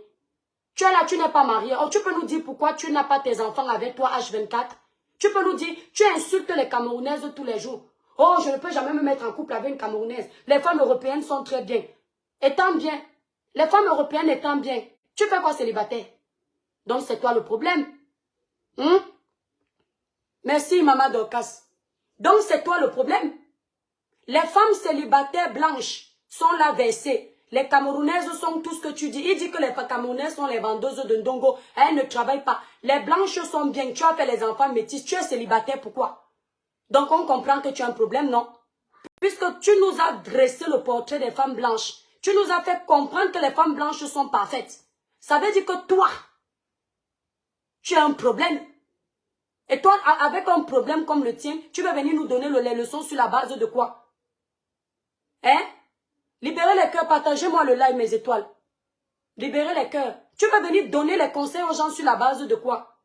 Tu es là, tu n'es pas marié. Oh, tu peux nous dire pourquoi tu n'as pas tes enfants avec toi H24? Tu peux nous dire, tu insultes les Camerounaises tous les jours. Oh, je ne peux jamais me mettre en couple avec une Camerounaise. Les femmes européennes sont très bien. Étant bien. Les femmes européennes étant bien. Tu fais quoi célibataire? Donc c'est toi le problème. Merci Maman Dorcas. Donc c'est toi le problème. Les femmes célibataires blanches sont là versées. Les Camerounaises sont tout ce que tu dis. Il dit que les Camerounaises sont les vendeuses de ndongo. Elles ne travaillent pas. Les blanches sont bien. Tu as fait les enfants métis. Tu es célibataire. Pourquoi? Donc on comprend que tu as un problème, non? Puisque tu nous as dressé le portrait des femmes blanches. Tu nous as fait comprendre que les femmes blanches sont parfaites. Ça veut dire que toi, tu as un problème. Et toi, avec un problème comme le tien, tu vas venir nous donner les leçons sur la base de quoi? Hein? Libérez les cœurs, partagez-moi le live, mes étoiles. Libérez les cœurs. Tu vas venir donner les conseils aux gens sur la base de quoi?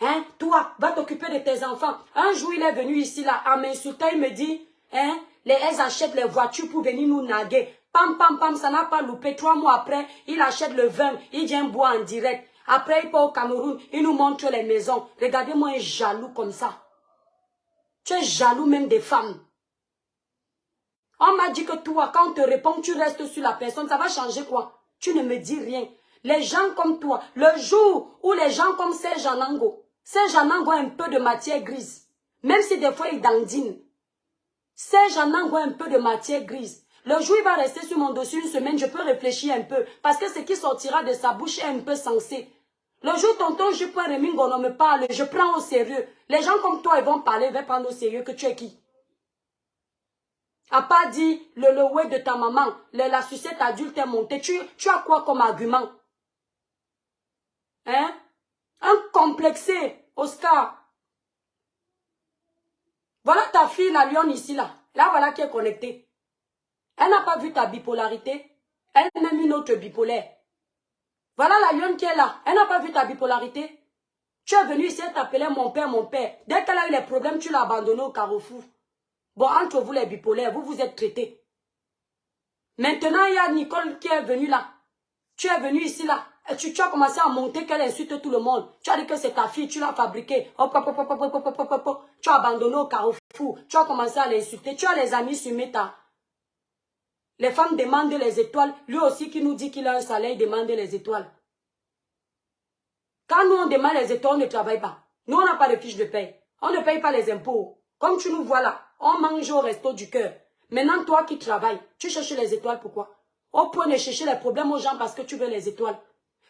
Hein? Toi, va t'occuper de tes enfants. Un jour, il est venu ici, là, en m'insultant, il me dit, hein, elles achètent les voitures pour venir nous naguer. Pam, pam, pam, ça n'a pas loupé. 3 mois après, il achète le vin, il vient boire en direct. Après, il part au Cameroun, il nous montre les maisons. Regardez-moi un jaloux comme ça. Tu es jaloux même des femmes. On m'a dit que toi, quand on te répond, tu restes sur la personne. Ça va changer quoi? Tu ne me dis rien. Les gens comme toi, le jour où les gens comme Serge Anango a un peu de matière grise. Même si des fois il dandine. Serge Anango a un peu de matière grise. Le jour où il va rester sur mon dossier une semaine, je peux réfléchir un peu. Parce que ce qui sortira de sa bouche est un peu sensé. Le jour où tonton Jupo Remingo me parle, je prends au sérieux. Les gens comme toi, ils vont parler, ils vont prendre au sérieux que tu es qui? A pas dit le ouais de ta maman, la sucette adulte est montée. Tu as quoi comme argument? Hein? Un complexé, Oscar. Voilà ta fille, la lionne ici, là. Là, voilà qui est connectée. Elle n'a pas vu ta bipolarité. Elle a même une autre bipolaire. Voilà la lionne qui est là. Elle n'a pas vu ta bipolarité. Tu es venu ici, elle t'appelait mon père, mon père. Dès qu'elle a eu les problèmes, tu l'as abandonné au carrefour. Bon, entre vous les bipolaires, vous vous êtes traités. Maintenant, il y a Nicole qui est venue là. Tu es venu ici là. Et tu as commencé à monter qu'elle insulte tout le monde. Tu as dit que c'est ta fille, tu l'as fabriquée. Tu as abandonné au carrefour. Tu as commencé à l'insulter. Tu as les amis sur Meta. Les femmes demandent les étoiles. Lui aussi qui nous dit qu'il a un salaire, il demande les étoiles. Quand nous on demande les étoiles, on ne travaille pas. Nous on n'a pas de fiche de paie. On ne paye pas les impôts. Comme tu nous vois là. on mange au resto du cœur. Maintenant, toi qui travailles, tu cherches les étoiles, pourquoi? Au point de chercher les problèmes aux gens parce que tu veux les étoiles.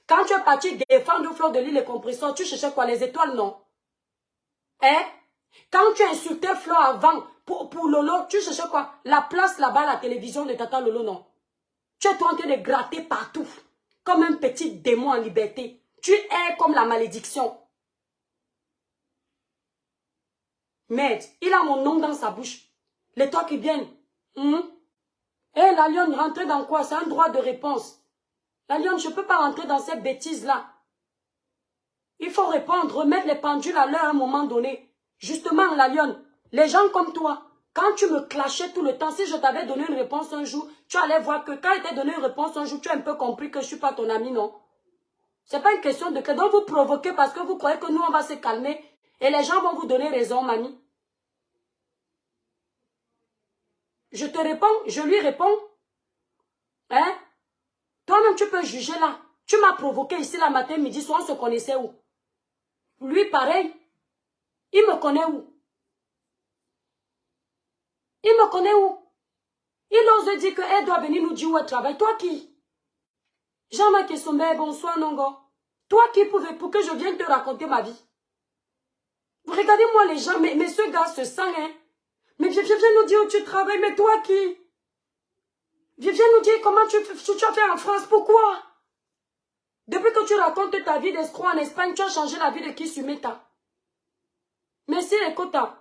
Quand tu es parti défendre Fleur de Lys, les compresseurs, tu cherchais quoi? Les étoiles, non? Hein? Quand tu insultais Fleur avant, pour Lolo, tu cherchais quoi? La place là-bas, la télévision de Tata Lolo, non? Tu es en train de gratter partout, comme un petit démon en liberté. Tu es comme la malédiction. Merde, il a mon nom dans sa bouche. Les toi qui viennent. Eh, la lionne, rentrer dans quoi? C'est un droit de réponse. La lionne, je ne peux pas rentrer dans cette bêtise-là. Il faut répondre, remettre les pendules à l'heure à un moment donné. Justement, la lionne, les gens comme toi, quand tu me clashais tout le temps, si je t'avais donné une réponse un jour, tu allais voir que quand il t'a donné une réponse un jour, tu as un peu compris que je ne suis pas ton ami, non? C'est pas une question de que donc vous provoquez parce que vous croyez que nous, on va se calmer et les gens vont vous donner raison, mamie. Je te réponds, je lui réponds. Hein? Toi-même, tu peux juger là. Tu m'as provoqué ici la matin, midi, soir, on se connaissait où? Lui, pareil. Il me connaît où? Il me connaît où? Il ose dire qu'elle doit venir nous dire où elle travaille. Toi qui? Jean-Marc Sommet, bonsoir, Nongo. Toi qui pouvais, pour que je vienne te raconter ma vie. Vous regardez-moi les gens, mais ce gars se sent, hein. Mais viens nous dire où tu travailles, mais toi qui? Viens nous dire comment tu as fait en France, pourquoi? Depuis que tu racontes ta vie d'escroc en Espagne, tu as changé la vie de qui Sumeta? Merci les quotas.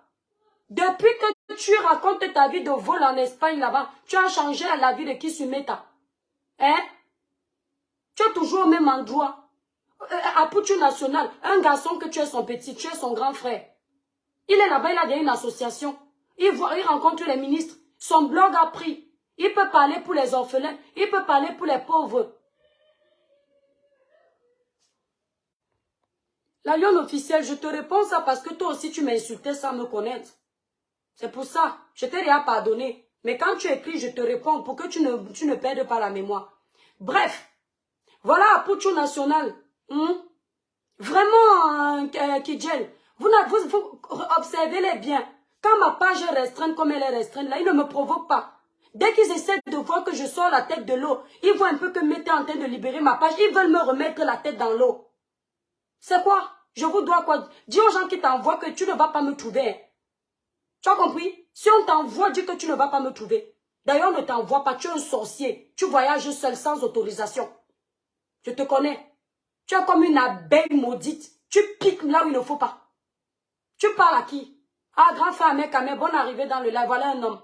Depuis que tu racontes ta vie de vol en Espagne là-bas, tu as changé la vie de qui Sumeta? Hein? Tu es toujours au même endroit. À Poutou National, un garçon que tu es son petit, tu es son grand frère. Il est là-bas, il a une association. Il rencontre les ministres. Son blog a pris. Il peut parler pour les orphelins. Il peut parler pour les pauvres. La lionne officielle, je te réponds ça parce que toi aussi tu m'as insulté sans me connaître. C'est pour ça. Je t'ai rien pardonné. Mais quand tu écris, je te réponds pour que tu ne perdes pas la mémoire. Bref. Voilà à Poutou National. Vraiment, Kidjel. Vous observez-les bien. Quand ma page est restreinte comme elle est restreinte, là, ils ne me provoquent pas. Dès qu'ils essaient de voir que je sors la tête de l'eau, ils voient un peu que Meta est en train de libérer ma page, ils veulent me remettre la tête dans l'eau. C'est quoi? Je vous dois quoi? Dis aux gens qui t'envoient que tu ne vas pas me trouver. Tu as compris? Si on t'envoie, dis que tu ne vas pas me trouver. D'ailleurs, ne t'envoie pas, tu es un sorcier. Tu voyages seul sans autorisation. Je te connais. Tu es comme une abeille maudite. Tu piques là où il ne faut pas. Tu parles à qui? Ah, grand frère, mec, bonne arrivée dans le live. Voilà un homme.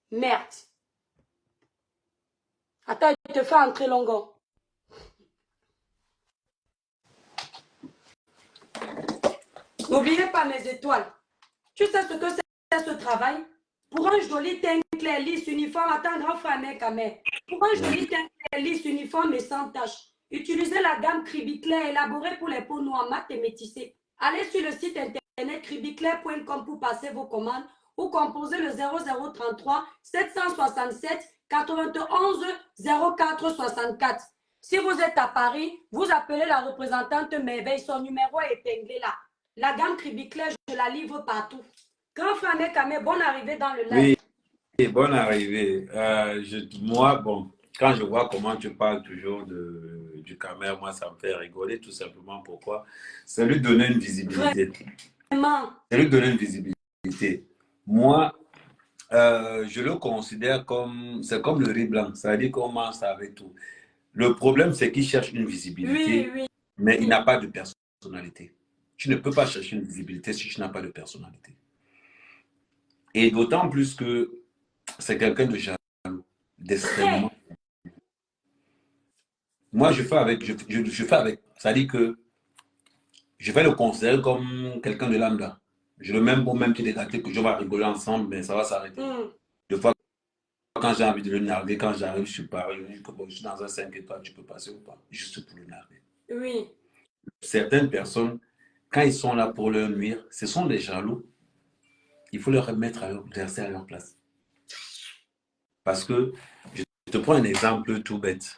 Merde. Attends, il te fait entrer longo. N'oubliez pas mes étoiles. Tu sais ce que c'est ce travail? Pour un joli teint clair, lisse, uniforme, attends, grand frère, mec, pour un joli teint clair, lisse, uniforme et sans tache, utilisez la gamme Cribiclair élaborée pour les peaux noires, mat et métissées. Allez sur le site internet cribiclair.com pour passer vos commandes ou composez le 0033 767 91 04 64. Si vous êtes à Paris, vous appelez la représentante Merveille, son numéro est épinglé là. La gamme Cribiclair, je la livre partout. Grand frère Mekame, bonne arrivée dans le live. Oui, bonne arrivée. Moi, bon, quand je vois comment tu parles toujours du Camer, moi, ça me fait rigoler tout simplement. Pourquoi? C'est lui donner une visibilité. Vraiment. C'est lui donner une visibilité. Moi, je le considère comme, c'est comme le riz blanc. Ça veut dire qu'on mange ça avec tout. Le problème, c'est qu'il cherche une visibilité, oui. mais il n'a pas de personnalité. Tu ne peux pas chercher une visibilité si tu n'as pas de personnalité. Et d'autant plus que c'est quelqu'un de jaloux, d'extrêmement. Moi, je fais avec. C'est-à-dire que je vais le considérer comme quelqu'un de lambda. Je le mets pour même petit gâté que je vais rigoler ensemble, mais ça va s'arrêter. Des fois, quand j'ai envie de le narguer, quand j'arrive, je suis pareil, je suis dans un 5 étoiles, tu peux passer ou pas, juste pour le narguer. Oui. Certaines personnes, quand ils sont là pour leur nuire, ce sont des jaloux. Il faut leur remettre à leur place. Parce que, je te prends un exemple tout bête.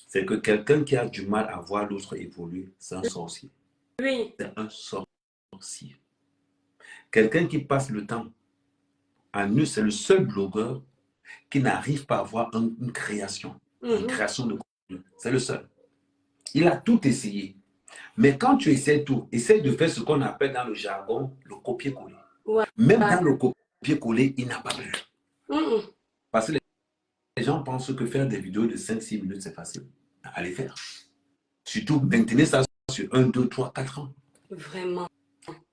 C'est que quelqu'un qui a du mal à voir l'autre évoluer, c'est un sorcier. Oui. C'est un sorcier. Quelqu'un qui passe le temps à nu, c'est le seul blogueur qui n'arrive pas à avoir une création de contenu. C'est le seul. Il a tout essayé. Mais quand tu essaies tout, essaie de faire ce qu'on appelle dans le jargon le copier-coller. Ouais. Même dans le copier-coller, il n'a pas pu. Parce que les gens pensent que faire des vidéos de 5-6 minutes, c'est facile. Allez faire. Surtout, maintenez ça sur 1, 2, 3, 4 ans. Vraiment.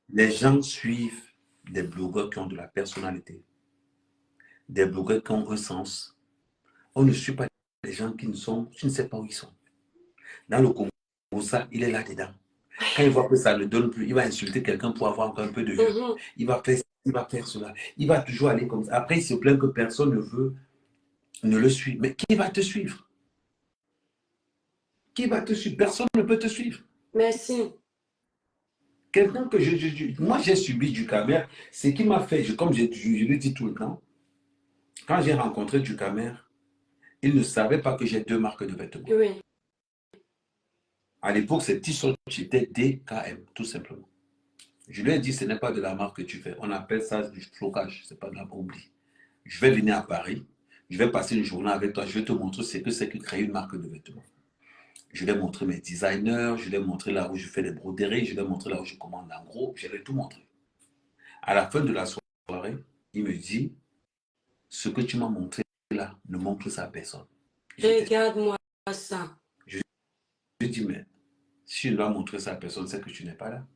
Les gens suivent des blogueurs qui ont de la personnalité, des blogueurs qui ont un sens. On ne suit pas les gens qui ne sont, tu ne sais pas où ils sont. Dans le Congo, ça, il est là-dedans. Quand il voit que ça ne le donne plus, il va insulter quelqu'un pour avoir encore un peu de vue. Il va faire cela. Il va toujours aller comme ça. Après, il se plaint que personne ne le suit. Mais qui va te suivre? Qui va te suivre? Personne ne peut te suivre. Merci. Quelqu'un que moi, j'ai subi du Camer, ce qui m'a fait, comme je le dis tout le temps, quand j'ai rencontré du Camer, il ne savait pas que j'ai 2 marques de vêtements. Oui. À l'époque, ces t-shirts étaient DKM, tout simplement. Je lui ai dit, ce n'est pas de la marque que tu fais. On appelle ça du flocage. Ce n'est pas de la oubli. Je vais venir à Paris. Je vais passer une journée avec toi. Je vais te montrer ce que c'est que créer une marque de vêtements. Je vais montrer mes designers. Je vais montrer là où je fais les broderies. Je vais montrer là où je commande en gros. Je vais tout montrer. À la fin de la soirée, il me dit, ce que tu m'as montré là, ne montre ça à personne. Regarde-moi ça. Je dis, mais si je dois montrer ça à personne, c'est que tu n'es pas là.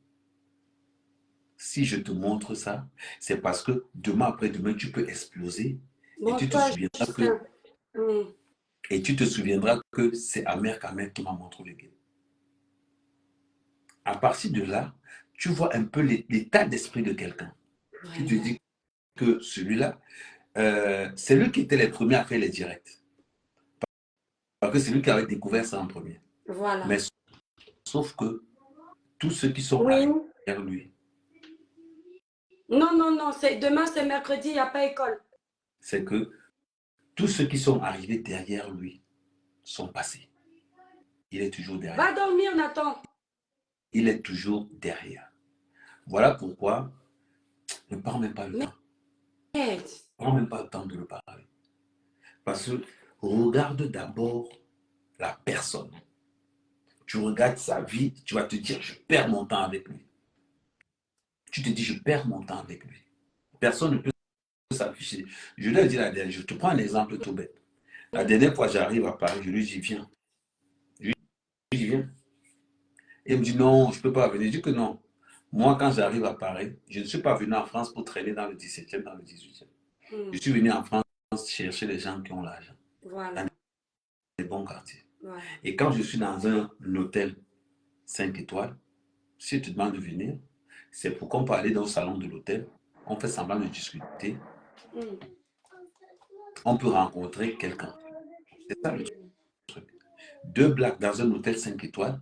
Si je te montre ça, c'est parce que demain après-demain, tu peux exploser. Bon, et tu te souviendras que c'est Amer Kamer qui m'a montré le game. À partir de là, tu vois un peu l'état d'esprit de quelqu'un. Qui te dit que celui-là, c'est lui qui était le premier à faire les directs. Parce que c'est lui qui avait découvert ça en premier. Voilà. Mais sauf que tous ceux qui sont derrière lui. Non, demain c'est mercredi, il n'y a pas école. C'est que tous ceux qui sont arrivés derrière lui sont passés. Il est toujours derrière. Va dormir, Nathan. Il est toujours derrière. Voilà pourquoi ne prends même pas le temps. Ne prends même pas le temps de le parler. Parce que regarde d'abord la personne. Tu regardes sa vie, tu vas te dire, je perds mon temps avec lui. Tu te dis, je perds mon temps avec lui. Personne ne peut s'afficher. Je lui ai dit la dernière, je te prends un exemple tout bête. La dernière fois, j'arrive à Paris, je lui dis, viens. Je lui dis, viens. Et il me dit, non, je ne peux pas venir. Je dis que non. Moi, quand j'arrive à Paris, je ne suis pas venu en France pour traîner dans le 17e, dans le 18e. Je suis venu en France chercher les gens qui ont l'argent. Voilà. Dans les bons quartiers. Voilà. Et quand je suis dans un hôtel 5 étoiles, si tu te demandes de venir, c'est pour qu'on peut aller dans le salon de l'hôtel, on fait semblant de discuter, on peut rencontrer quelqu'un. C'est ça le truc. 2 blacks dans un hôtel 5 étoiles,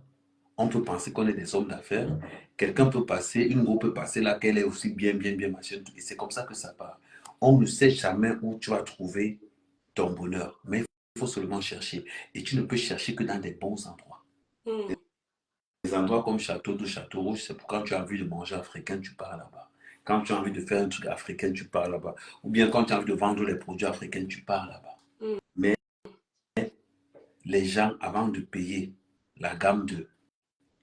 on peut penser qu'on est des hommes d'affaires. Quelqu'un peut passer, une go peut passer là, qu'elle est aussi bien, machin. Et c'est comme ça que ça part. On ne sait jamais où tu vas trouver ton bonheur. Mais il faut seulement chercher. Et tu ne peux chercher que dans des bons endroits. Des endroits comme Château d'Eau, Château Rouge, c'est pour quand tu as envie de manger africain, tu pars là-bas. Quand tu as envie de faire un truc africain, tu pars là-bas. Ou bien quand tu as envie de vendre les produits africains, tu pars là-bas. Mais les gens, avant de payer la gamme de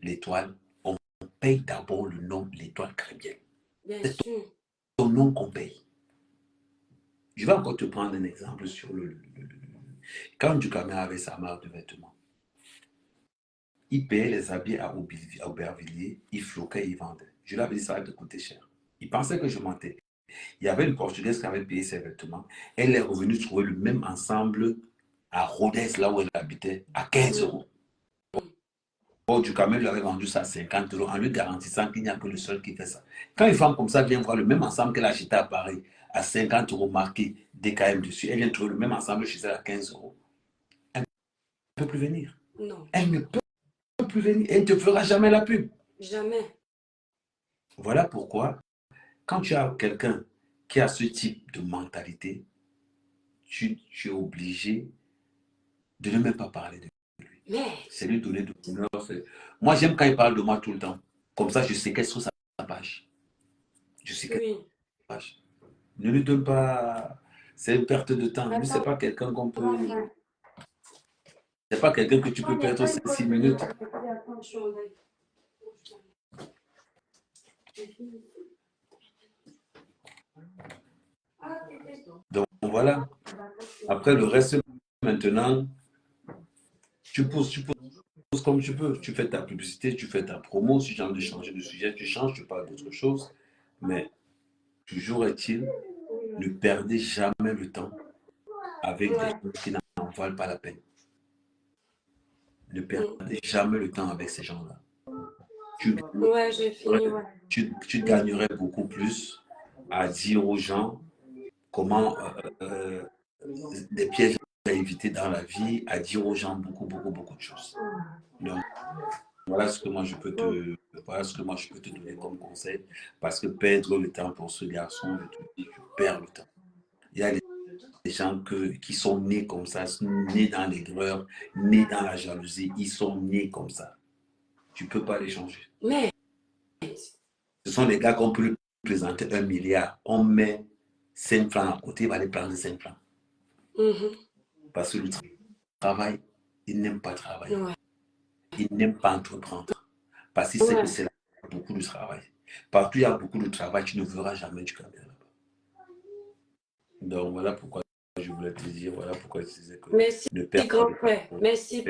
l'étoile, on paye d'abord le nom, l'étoile caribéenne. C'est ton nom qu'on paye. Je vais encore te prendre un exemple sur quand Ducamer avait sa marque de vêtements. Il payait les habits à Aubervilliers, il floquait, il vendait. Je lui avais dit, ça va te coûter cher. Il pensait que je mentais. Il y avait une Portugaise qui avait payé ses vêtements. Elle est revenue trouver le même ensemble à Rodez, là où elle habitait, à 15 euros. Ducamer lui avait vendu ça à 50 euros en lui garantissant qu'il n'y a que le seul qui fait ça. Quand une femme comme ça vient voir le même ensemble qu'elle a acheté à Paris à 50 euros marqué DKM dessus, elle vient trouver le même ensemble chez elle à 15 euros. Elle ne peut plus venir. Non. Elle ne peut plus venir. Elle ne te fera jamais la pub. Jamais. Voilà pourquoi, quand tu as quelqu'un qui a ce type de mentalité, tu es obligé de ne même pas parler de lui. C'est lui donner de bonheur. Moi, j'aime quand il parle de moi tout le temps. Comme ça, je séquestre sa page. Je suis Oui. cash. Ne lui donne pas... C'est une perte de temps. Lui, c'est Attends. pas quelqu'un qu'on peut... Attends. C'est pas quelqu'un que tu Non, peux il n'y a perdre pas une 5-6 cause de minutes. attention. Donc voilà. Après le reste, maintenant, tu pousses comme tu peux. Tu fais ta publicité, tu fais ta promo. Si tu as envie de changer de sujet, tu changes, tu parles d'autre chose. Mais toujours est-il, ne perdez jamais le temps avec des gens qui n'en valent pas la peine. Ne perdez jamais le temps avec ces gens-là. Ouais, j'ai fini, ouais. Tu gagnerais beaucoup plus à dire aux gens comment des pièges à éviter dans la vie, à dire aux gens beaucoup de choses. Donc, voilà ce que moi je peux te donner comme conseil, parce que perdre le temps pour ce garçon, je te dis, tu perds le temps. Il y a des gens qui sont nés comme ça, nés dans l'aigreur, nés dans la jalousie, ils sont nés comme ça. Tu ne peux pas les changer. Mais Ce sont les gars qu'on peut lui présenter 1 milliard. On met 5 francs à côté, il va les prendre 5 francs. Parce que le travail, il n'aime pas travailler. Ouais. Il n'aime pas entreprendre. Parce qu'il sait que c'est là beaucoup de travail. Partout où il y a beaucoup de travail, tu ne verras jamais du camion là-bas. Donc voilà pourquoi je voulais te dire, voilà pourquoi je disais que... Merci, grand frère. Merci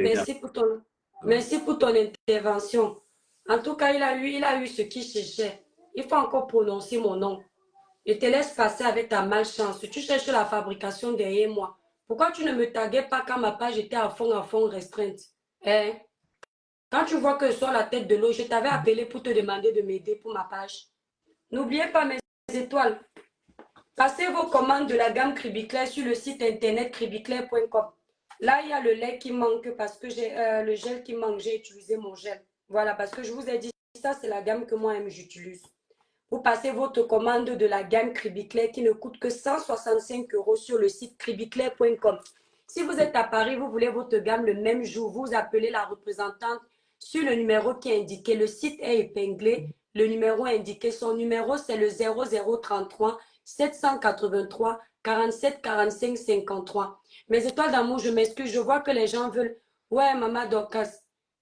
pour ton intervention. En tout cas, il a eu ce qu'il cherchait. Il faut encore prononcer mon nom. Je te laisse passer avec ta malchance. Tu cherches la fabrication derrière moi. Pourquoi tu ne me taguais pas quand ma page était à fond restreinte? Hein? Quand tu vois que je sors la tête de l'eau, je t'avais appelé pour te demander de m'aider pour ma page. N'oubliez pas mes étoiles. Passez vos commandes de la gamme Cribiclair sur le site internet cribiclair.com. Là, il y a le lait qui manque parce que j'ai le gel qui manque. J'ai utilisé mon gel. Voilà, parce que je vous ai dit, ça, c'est la gamme que moi-même j'utilise. Vous passez votre commande de la gamme Cribiclair qui ne coûte que 165 € sur le site cribiclair.com. Si vous êtes à Paris, vous voulez votre gamme le même jour, vous appelez la représentante sur le numéro qui est indiqué. Le site est épinglé. Le numéro est indiqué. Son numéro, c'est le 0033 783 47 45 53. Mes étoiles d'amour, je m'excuse. Je vois que les gens veulent... Ouais, Maman Dorcas.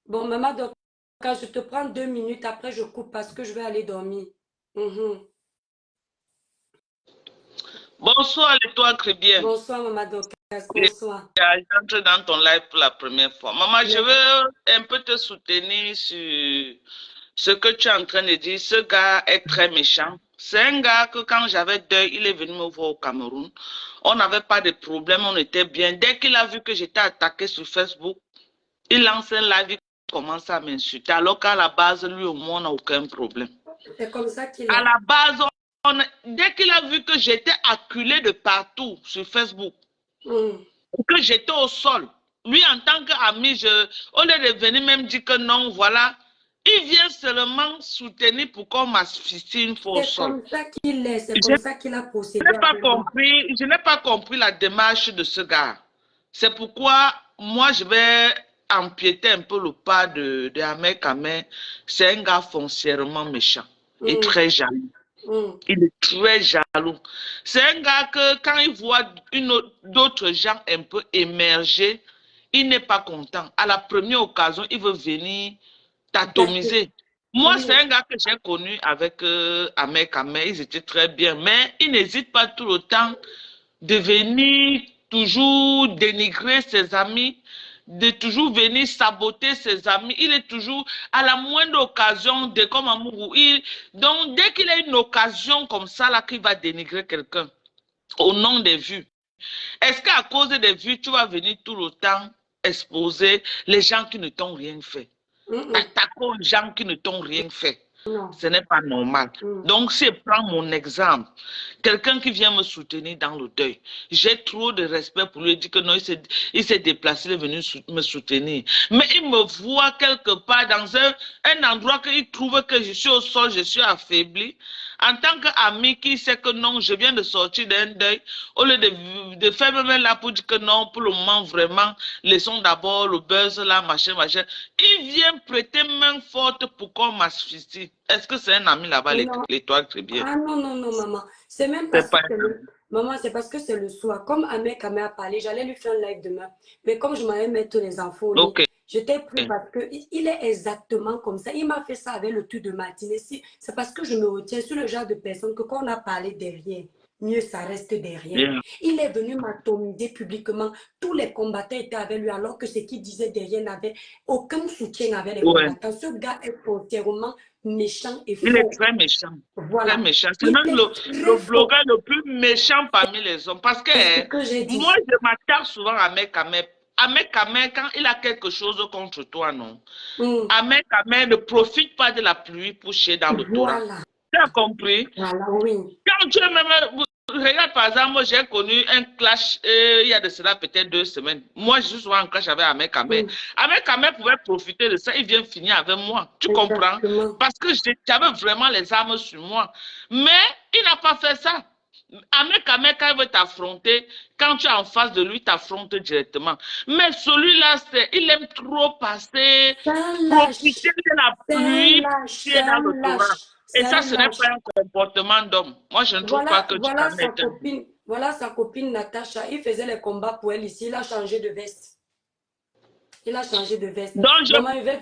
Bon, Maman Dorcas, je te prends 2 minutes. Après, je coupe parce que je vais aller dormir. Bonsoir, l'étoile Crébien. Bonsoir, Maman Dorcas. Bonsoir. J'entre dans ton live pour la première fois. Maman, je veux un peu te soutenir sur ce que tu es en train de dire. Ce gars est très méchant. C'est un gars que quand j'avais deuil, il est venu me voir au Cameroun. On n'avait pas de problème, on était bien. Dès qu'il a vu que j'étais attaqué sur Facebook, il lance un live, il commence à m'insulter. Alors qu'à la base, lui au moins, on n'a aucun problème. C'est comme ça qu'il est. À la base, dès qu'il a vu que j'étais acculé de partout sur Facebook, que j'étais au sol, lui en tant qu'ami, au lieu de venir même dire que non, voilà, il vient seulement soutenir pour qu'on m'asphyxie une fois au sol. C'est comme ça qu'il est, c'est comme ça qu'il a procédé. Je n'ai pas compris la démarche de ce gars. C'est pourquoi moi je vais empiéter un peu le pas de Ahmed Kamel. C'est un gars foncièrement méchant et très jaloux. Il est très jaloux. C'est un gars que quand il voit d'autres gens un peu émerger, il n'est pas content. À la première occasion, il veut venir t'atomiser. Moi, c'est un gars que j'ai connu avec Ahmed Kamel. Ils étaient très bien. Mais il n'hésite pas tout le temps de venir toujours dénigrer ses amis, de toujours venir saboter ses amis. Il est toujours à la moindre occasion de comme Amourou. Donc, dès qu'il a une occasion comme ça, là, qu'il va dénigrer quelqu'un au nom des vues. Est-ce qu'à cause des vues, tu vas venir tout le temps exposer les gens qui ne t'ont rien fait? Attaquer les gens qui ne t'ont rien fait. Non. Ce n'est pas normal. Donc, si je prends mon exemple, quelqu'un qui vient me soutenir dans le deuil, j'ai trop de respect pour lui. Il dit que non, il s'est déplacé, il est venu me soutenir. Mais il me voit quelque part dans un endroit qu'il trouve que je suis au sol, je suis affaibli. En tant qu'ami qui sait que non, je viens de sortir d'un deuil, au lieu de faire même là pour dire que non, pour le moment, vraiment, laissons d'abord le buzz là, machin, machin. Il vient prêter main forte pour qu'on m'asphyxie. Est-ce que c'est un ami là-bas, l'étoile très bien? Ah non, non, non, maman. C'est même C'est parce que pas c'est le... Maman, c'est parce que c'est le soir. Comme Ahmed Kamé a parlé, j'allais lui faire un live demain. Mais comme je m'avais mettre les infos au lit, ok. j'étais pris parce que il est exactement comme ça. Il m'a fait ça avec le tout de matinée. C'est parce que je me retiens sur le genre de personne que quand on a parlé derrière, mieux ça reste derrière. Bien. Il est venu m'atomiser publiquement. Tous les combattants étaient avec lui alors que ce qu'il disait derrière n'avait aucun soutien avec les Ouais. combattants. Ce gars est foncièrement méchant et faux. Il est très méchant. Voilà. Très méchant. C'est Il même est le très blogueur le plus méchant parmi les hommes. Parce que, C'est ce que j'ai dit. moi, je m'attarde souvent à Ahmed Kamé. Ahmed Kamé, quand il a quelque chose contre toi, non. Ahmed Kamé ne profite pas de la pluie pour chier dans le torrent. Voilà. Tu as compris? Voilà, oui. Quand tu même, regarde par exemple, moi j'ai connu un clash il y a de cela peut-être 2 semaines. Moi je suis souvent en clash avec Ahmed Kamé. Ahmed Kamé pouvait profiter de ça, il vient finir avec moi. Tu comprends? Parce que j'avais vraiment les armes sur moi. Mais il n'a pas fait ça. Ahmed Kamé, quand il veut t'affronter, quand tu es en face de lui, t'affronte directement. Mais celui-là, il aime trop passer, profiter de la pluie, chier dans le torrent. Et ça, ce n'est pas un comportement d'homme. Moi, je ne trouve pas que tu voilà sa copine, voilà sa copine Natacha. Il faisait les combats pour elle ici. Il a changé de veste. Il a changé de veste. Donc, je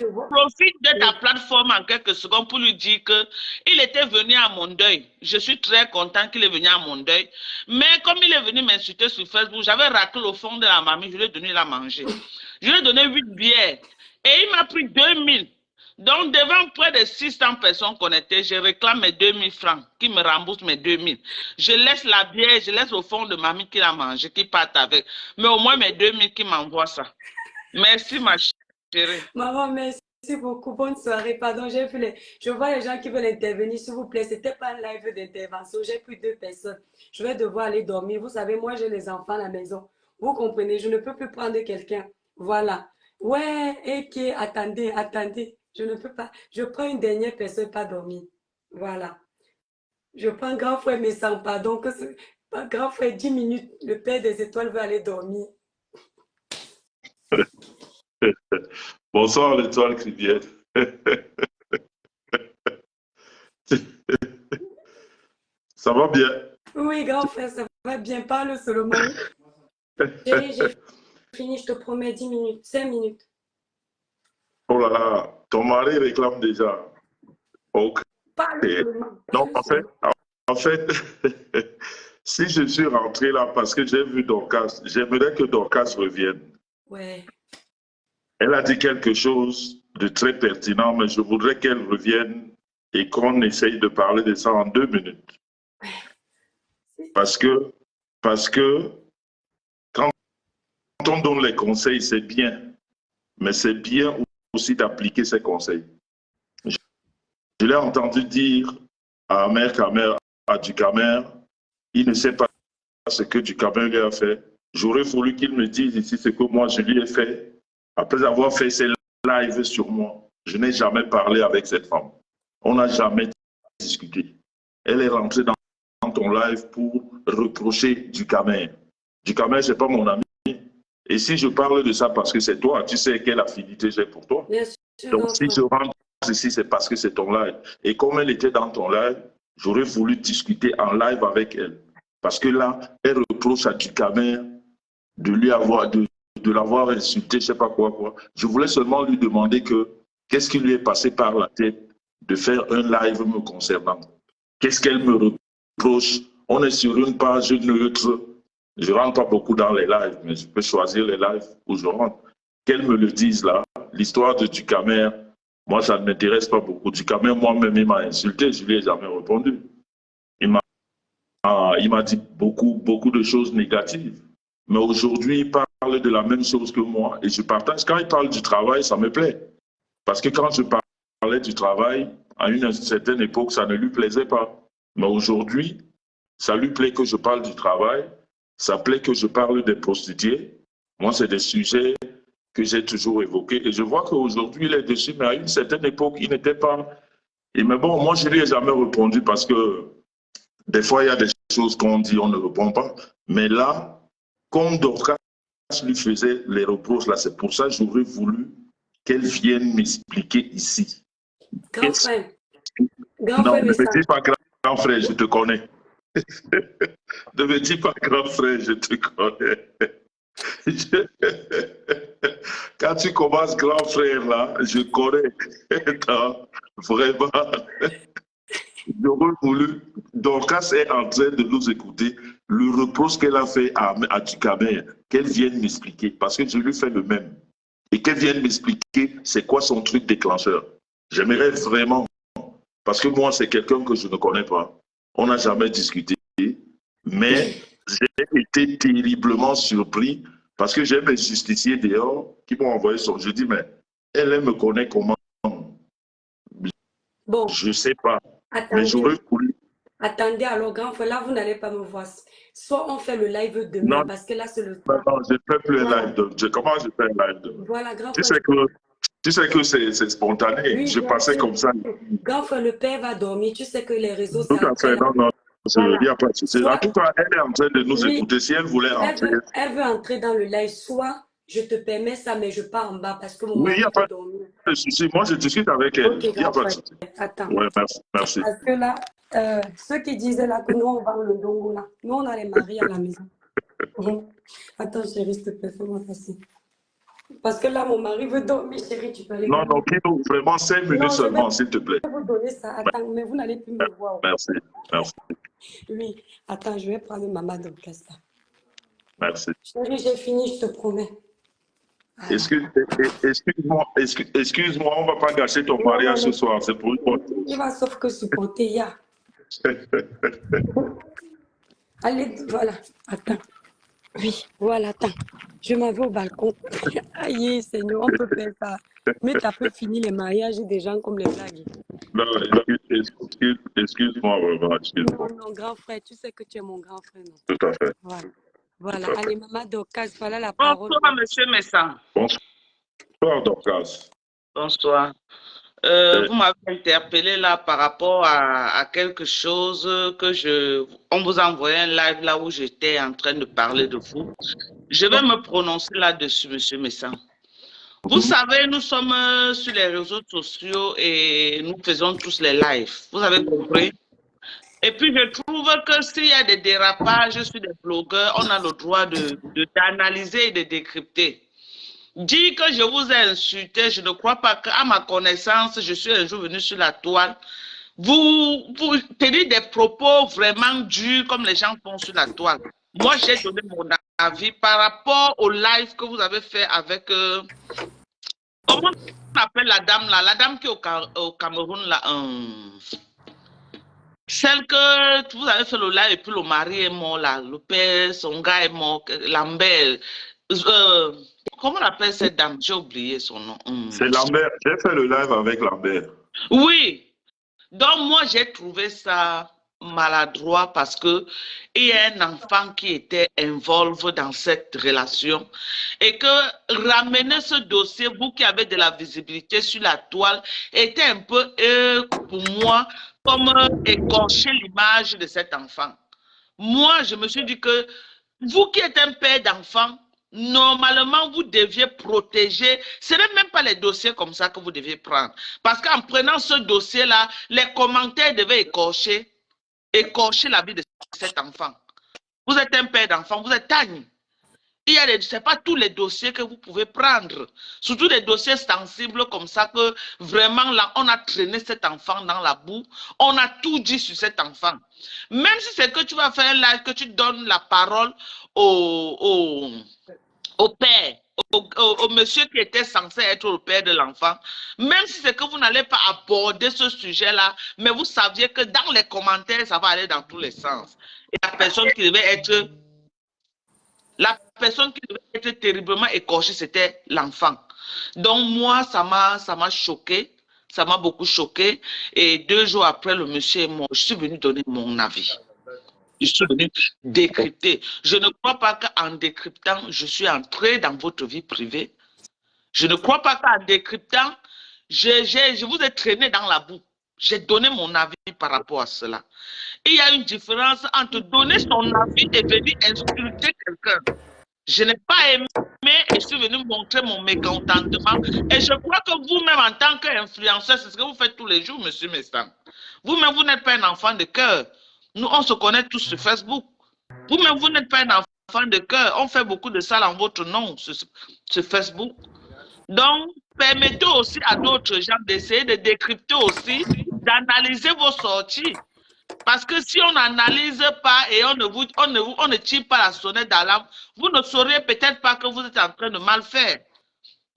voir. profite de ta plateforme en quelques secondes pour lui dire qu'il était venu à mon deuil. Je suis très content qu'il est venu à mon deuil. Mais comme il est venu m'insulter sur Facebook, j'avais raté le fond de la mamie. Je lui ai donné la manger. Je lui ai donné 8 bières. Et il m'a pris 2000. Donc, devant près de 600 personnes connectées, je réclame mes 2000 francs, qui me remboursent mes 2000. Je laisse la bière, je laisse au fond de mamie qui l'a mangé, qui parte avec. Mais au moins mes 2000 qui m'envoient ça. Merci, ma chérie. Maman, merci beaucoup. Bonne soirée. Pardon, je vois les gens qui veulent intervenir, s'il vous plaît. Ce n'était pas un live d'intervention. J'ai plus 2 personnes. Je vais devoir aller dormir. Vous savez, moi, j'ai les enfants à la maison. Vous comprenez, je ne peux plus prendre quelqu'un. Voilà. Ouais, ok, attendez. Je ne peux pas. Je prends une dernière personne, pas dormir. Voilà. Je prends grand frère, mais sans pardon. Grand frère, 10 minutes. Le père des étoiles veut aller dormir. Bonsoir, l'étoile Cribienne. Ça va bien? Oui, grand frère, ça va bien. Parle seulement. J'ai fini, je te promets 10 minutes, 5 minutes. Oh là là, ton mari réclame déjà. Ok. Parle seulement. Non, en fait, si je suis rentré là parce que j'ai vu Dorcas, j'aimerais que Dorcas revienne. Ouais. Elle a dit quelque chose de très pertinent, mais je voudrais qu'elle revienne et qu'on essaye de parler de ça en 2 minutes. Parce que quand on donne les conseils, c'est bien, mais c'est bien aussi d'appliquer ces conseils. Je l'ai entendu dire à Ahmed Kamé, à Dukamer, il ne sait pas ce que Dukamer lui a fait. J'aurais voulu qu'il me dise ici ce que moi je lui ai fait. Après avoir fait ses lives sur moi, je n'ai jamais parlé avec cette femme. On n'a jamais discuté. Elle est rentrée dans ton live pour reprocher Dukamer. Dukamer, ce n'est pas mon ami. Et si je parle de ça parce que c'est toi, tu sais quelle affinité j'ai pour toi. Bien sûr, donc si je rentre ici, c'est parce que c'est ton live. Et comme elle était dans ton live, j'aurais voulu discuter en live avec elle. Parce que là, elle reproche à Dukamer de l'avoir insulté, je ne sais pas quoi. Je voulais seulement lui demander qu'est-ce qui lui est passé par la tête de faire un live me concernant. Qu'est-ce qu'elle me reproche? On est sur une page neutre. Je ne rentre pas beaucoup dans les lives, mais je peux choisir les lives où je rentre. Qu'elle me le dise là. L'histoire de Dukamer, moi, ça ne m'intéresse pas beaucoup. Dukamer, moi-même, il m'a insulté, je ne lui ai jamais répondu. Il m'a dit beaucoup de choses négatives. Mais aujourd'hui, il parle de la même chose que moi et je partage. Quand il parle du travail, ça me plaît. Parce que quand je parlais du travail, à une certaine époque, ça ne lui plaisait pas. Mais aujourd'hui, ça lui plaît que je parle du travail, ça plaît que je parle des prostituées. Moi, c'est des sujets que j'ai toujours évoqués. Et je vois qu'aujourd'hui, il est dessus, mais à une certaine époque, il n'était pas Et mais bon, moi, je ne lui ai jamais répondu parce que des fois, il y a des choses qu'on dit, on ne répond pas. Mais là, comme Dorcas lui faisait les reproches, là, c'est pour ça que j'aurais voulu qu'elle vienne m'expliquer ici. Grand frère. Grand Non, frère, ne me dis pas grand frère, je te connais. Ne me dis pas grand frère, je te connais. Quand tu commences grand frère, là, je connais. Non, vraiment. J'aurais voulu. Dorcas est en train de nous écouter. Le reproche qu'elle a fait à Ducamer, qu'elle vienne m'expliquer, parce que je lui fais le même. Et qu'elle vienne m'expliquer c'est quoi son truc déclencheur. J'aimerais vraiment, parce que moi, c'est quelqu'un que je ne connais pas. On n'a jamais discuté, mais j'ai été terriblement surpris parce que j'ai mes justiciers dehors qui m'ont envoyé son. Je dis, mais elle me connaît comment? Bon. Je ne sais pas. Attendez. Mais j'aurais voulu. Attendez, alors, grand frère, là, vous n'allez pas me voir. Soit on fait le live demain, Non, parce que là, c'est le non, temps. non, je ne fais plus un live. Comment je fais un live demain? Voilà, grand Tu frère. sais que c'est spontané. Oui, je passais comme ça. Grand frère, le père va dormir. Tu sais que les réseaux, Tout à fait. Non, non. Il n'y a pas de souci. En tout cas, elle est en train de nous écouter. Si elle voulait entrer. Elle veut entrer dans le live. Soit je te permets ça, mais je pars en bas parce que mon mari il n'y a pas dormir. de souci. Moi, je discute avec elle. Okay, il n'y a pas de souci. Attends. Ouais, merci. Parce que là, ceux qui disaient là que nous, on vend le dongo là. Nous, on a les maris à la maison. Attends, chérie, s'il te plaît, fais-moi passer. Parce que là, mon mari veut dormir, chérie, tu peux aller. Non, Kino, vraiment 5 minutes seulement, s'il te plaît. Je vais vous donner ça. Attends, mais vous n'allez plus me voir. Merci. Oui, attends, je vais prendre maman de place là. Merci. Chérie, j'ai fini, je te promets. Excuse-moi, on ne va pas gâcher ton mariage ce soir. C'est pour une bonne chose. Il va sauf que supporter, ya. Allez, voilà, attends. Oui, voilà, attends. Je m'en vais au balcon. Aïe, Seigneur, on peut faire ça. Mais tu as peu fini les mariages des gens comme les blagues. Non, excuse-moi, vraiment. Non, grand frère, tu sais que tu es mon grand frère. Non? Tout à fait. Voilà. Allez, maman Dorcas, voilà la parole. Bonsoir, monsieur Messan. Bonsoir, Dorcas. Bonsoir. Vous m'avez interpellé là par rapport à quelque chose que on vous a envoyé un live là où j'étais en train de parler de vous. Je vais me prononcer là-dessus, monsieur Messan. Vous savez, nous sommes sur les réseaux sociaux et nous faisons tous les lives. Vous avez compris? Et puis, je trouve que s'il y a des dérapages sur des blogueurs, on a le droit d'analyser et de décrypter. Dire que je vous ai insulté, je ne crois pas qu'à ma connaissance, je suis un jour venu sur la toile. Vous tenez des propos vraiment durs comme les gens font sur la toile. Moi, j'ai donné mon avis par rapport au live que vous avez fait avec... comment on appelle la dame là? La dame qui est au Cameroun là. Celle que vous avez fait le live et puis le mari est mort là. Le père, son gars est mort. Lambert. Comment on appelle cette dame? J'ai oublié son nom. C'est Lambert. J'ai fait le live avec Lambert. Oui. Donc, moi, j'ai trouvé ça maladroit parce que il y a un enfant qui était involve dans cette relation et que ramener ce dossier, vous qui avez de la visibilité sur la toile, était un peu, pour moi, comme écorcher l'image de cet enfant. Moi, je me suis dit que vous qui êtes un père d'enfant, normalement, vous deviez protéger. Ce n'est même pas les dossiers comme ça que vous deviez prendre. Parce qu'en prenant ce dossier-là, les commentaires devaient écorcher la vie de cet enfant. Vous êtes un père d'enfant, vous êtes Tagne. Ce n'est pas tous les dossiers que vous pouvez prendre. Surtout des dossiers sensibles comme ça que vraiment là, on a traîné cet enfant dans la boue. On a tout dit sur cet enfant. Même si c'est que tu vas faire un live, que tu donnes la parole au père, au monsieur qui était censé être le père de l'enfant, même si c'est que vous n'allez pas aborder ce sujet-là, mais vous saviez que dans les commentaires, ça va aller dans tous les sens. Et la personne qui devait être terriblement écorchée, c'était l'enfant. Donc moi, ça m'a choqué, ça m'a beaucoup choqué. Et 2 jours après, le monsieur est mort. Je suis venu donner mon avis. Je suis venu décrypter. Je ne crois pas qu'en décryptant, je suis entré dans votre vie privée. Je ne crois pas qu'en décryptant, je vous ai traîné dans la boue. J'ai donné mon avis par rapport à cela. Il y a une différence entre donner son avis et venir insulter quelqu'un. Je n'ai pas aimé et je suis venu montrer mon mécontentement. Et je crois que vous-même, en tant qu'influenceur, c'est ce que vous faites tous les jours, monsieur Mestang. Vous-même, vous n'êtes pas un enfant de cœur. Nous, on se connaît tous sur Facebook. Vous-même, vous n'êtes pas un enfant de cœur. On fait beaucoup de ça en votre nom sur Facebook. Donc, permettez aussi à d'autres gens d'essayer de décrypter aussi, d'analyser vos sorties. Parce que si on n'analyse pas et on ne tire pas la sonnette d'alarme, vous ne saurez peut-être pas que vous êtes en train de mal faire.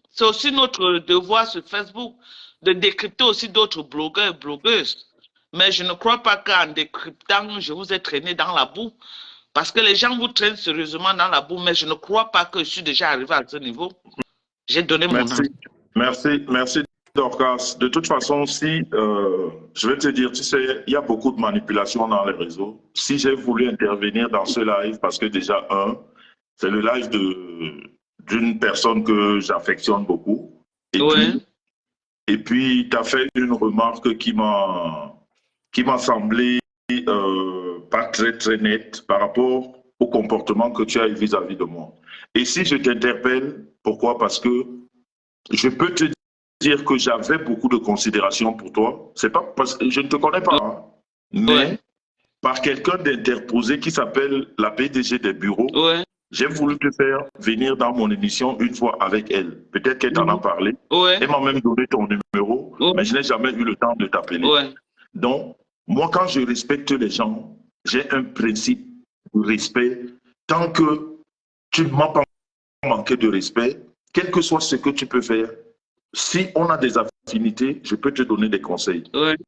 C'est aussi notre devoir sur Facebook de décrypter aussi d'autres blogueurs et blogueuses. Mais je ne crois pas qu'en décryptant, je vous ai traîné dans la boue. Parce que les gens vous traînent sérieusement dans la boue, mais je ne crois pas que je suis déjà arrivé à ce niveau. J'ai donné mon avis. Merci, Dorcas. De toute façon, si, je vais te dire, tu sais, il y a beaucoup de manipulation dans les réseaux. Si j'ai voulu intervenir dans ce live, parce que déjà, c'est le live d'une personne que j'affectionne beaucoup. Et puis, tu as fait une remarque qui m'a semblé pas très nette par rapport au comportement que tu as eu vis-à-vis de moi. Et si je t'interpelle, pourquoi? Parce que je peux te dire que j'avais beaucoup de considération pour toi. C'est pas parce que je ne te connais pas, hein, mais par quelqu'un d'interposé qui s'appelle la PDG des bureaux, j'ai voulu te faire venir dans mon émission une fois avec elle. Peut-être qu'elle t'en a parlé. Elle m'a même donné ton numéro, mais je n'ai jamais eu le temps de t'appeler. Donc, moi, quand je respecte les gens, j'ai un principe de respect. Tant que tu ne m'as pas manqué de respect, quel que soit ce que tu peux faire, si on a des affinités, je peux te donner des conseils.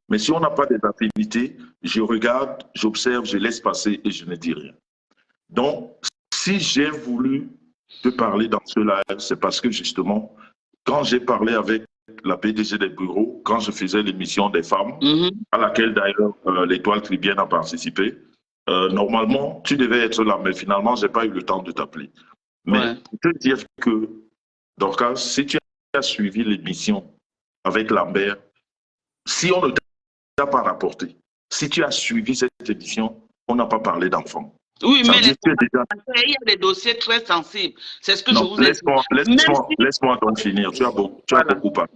Mais si on n'a pas des affinités, je regarde, j'observe, je laisse passer et je ne dis rien. Donc, si j'ai voulu te parler dans ce live, c'est parce que justement, quand j'ai parlé avec la PDG des bureaux, quand je faisais l'émission des femmes, à laquelle d'ailleurs l'Étoile Tribienne a participé, normalement, tu devais être là, mais finalement, je n'ai pas eu le temps de t'appeler. Mais pour te dire que, Dorcas, si tu as suivi l'émission avec Lambert, si on ne t'a pas rapporté, si tu as suivi cette émission, on n'a pas parlé d'enfants. Oui, mais il y a des dossiers très sensibles. C'est ce que je vous ai dit. Laisse-moi donc finir. Tu as beaucoup parlé.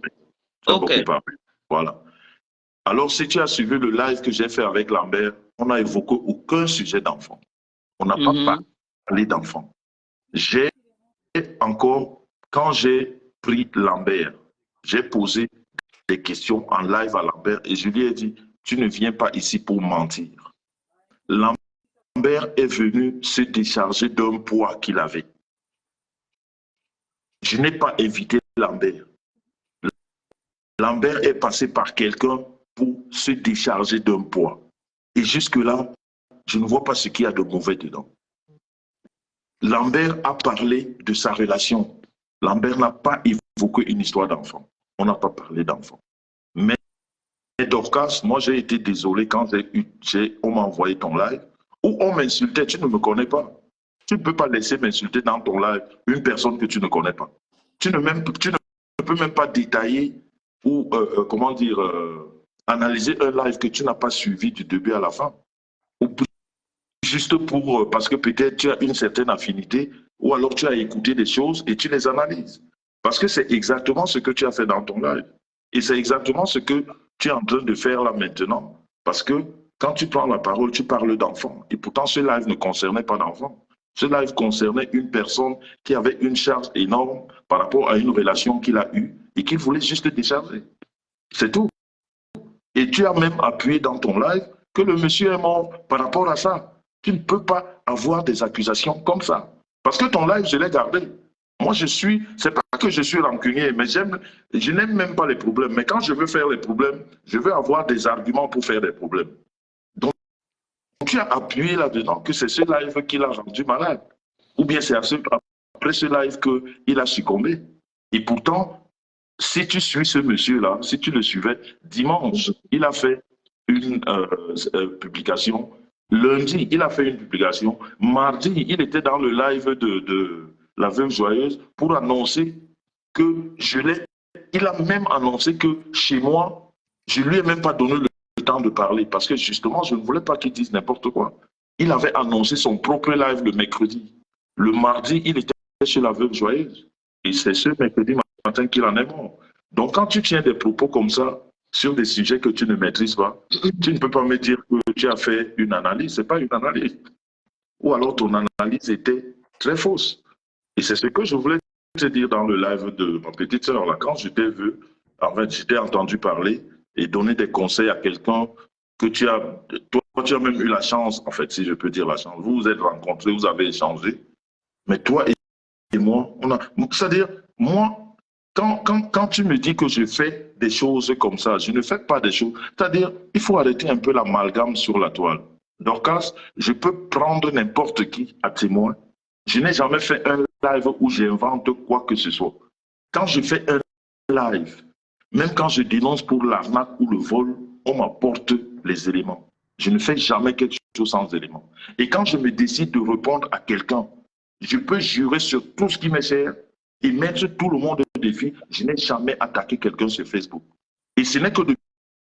Beaucoup parlé. Voilà. Alors, si tu as suivi le live que j'ai fait avec Lambert, on n'a évoqué aucun sujet d'enfant. On n'a pas parlé d'enfant. J'ai encore, quand j'ai pris Lambert, j'ai posé des questions en live à Lambert et je lui ai dit, tu ne viens pas ici pour mentir. Lambert est venu se décharger d'un poids qu'il avait. Je n'ai pas invité Lambert. Lambert est passé par quelqu'un pour se décharger d'un poids. Et jusque-là, je ne vois pas ce qu'il y a de mauvais dedans. Lambert a parlé de sa relation. Lambert n'a pas évoqué une histoire d'enfant. On n'a pas parlé d'enfant. Mais Dorcas, moi j'ai été désolé quand on m'a envoyé ton live où on m'insultait. Tu ne me connais pas. Tu ne peux pas laisser m'insulter dans ton live une personne que tu ne connais pas. Tu ne peux même pas détailler ou, comment dire, analyser un live que tu n'as pas suivi du début à la fin. Ou juste parce que peut-être tu as une certaine affinité ou alors tu as écouté des choses et tu les analyses. Parce que c'est exactement ce que tu as fait dans ton live. Et c'est exactement ce que tu es en train de faire là maintenant. Parce que quand tu prends la parole, tu parles d'enfants. Et pourtant, ce live ne concernait pas d'enfants. Ce live concernait une personne qui avait une charge énorme par rapport à une relation qu'il a eue et qu'il voulait juste décharger. C'est tout. Et tu as même appuyé dans ton live que le monsieur est mort par rapport à ça. Tu ne peux pas avoir des accusations comme ça. Parce que ton live, je l'ai gardé. Moi, c'est pas que je suis rancunier, mais je n'aime même pas les problèmes. Mais quand je veux faire les problèmes, je veux avoir des arguments pour faire des problèmes. Donc, tu as appuyé là-dedans que c'est ce live qui l'a rendu malade. Ou bien c'est après ce live qu'il a succombé. Et pourtant, si tu suis ce monsieur-là, si tu le suivais, dimanche, il a fait une publication. Lundi, il a fait une publication. Mardi, il était dans le live de la Veuve Joyeuse pour annoncer que il a même annoncé que chez moi, Je ne lui ai même pas donné le temps de parler parce que justement, je ne voulais pas qu'il dise n'importe quoi. Il avait annoncé son propre live le mercredi. Le mardi, il était chez la veuve joyeuse. Et c'est ce mercredi matin qu'il en est mort. Donc, quand tu tiens des propos comme ça sur des sujets que tu ne maîtrises pas, tu ne peux pas me dire que tu as fait une analyse. Ce n'est pas une analyse. Ou alors ton analyse était très fausse. Et c'est ce que je voulais te dire dans le live de ma petite sœur. Là, quand je t'ai vu, en fait, je t'ai entendu parler et donner des conseils à quelqu'un que tu as... Toi, tu as même eu la chance, en fait, si je peux dire la chance. Vous vous êtes rencontrés, vous avez échangé. Mais toi et moi, c'est-à-dire, moi, quand tu me dis que je fais des choses comme ça, je ne fais pas des choses. C'est-à-dire, il faut arrêter un peu l'amalgame sur la toile. Dorcas, je peux prendre n'importe qui à témoin. Je n'ai jamais fait un live où j'invente quoi que ce soit. Quand je fais un live, même quand je dénonce pour l'arnaque ou le vol, on m'apporte les éléments. Je ne fais jamais quelque chose sans éléments. Et quand je me décide de répondre à quelqu'un, je peux jurer sur tout ce qui m'est cher et mettre tout le monde au défi. Je n'ai jamais attaqué quelqu'un sur Facebook. Et ce n'est que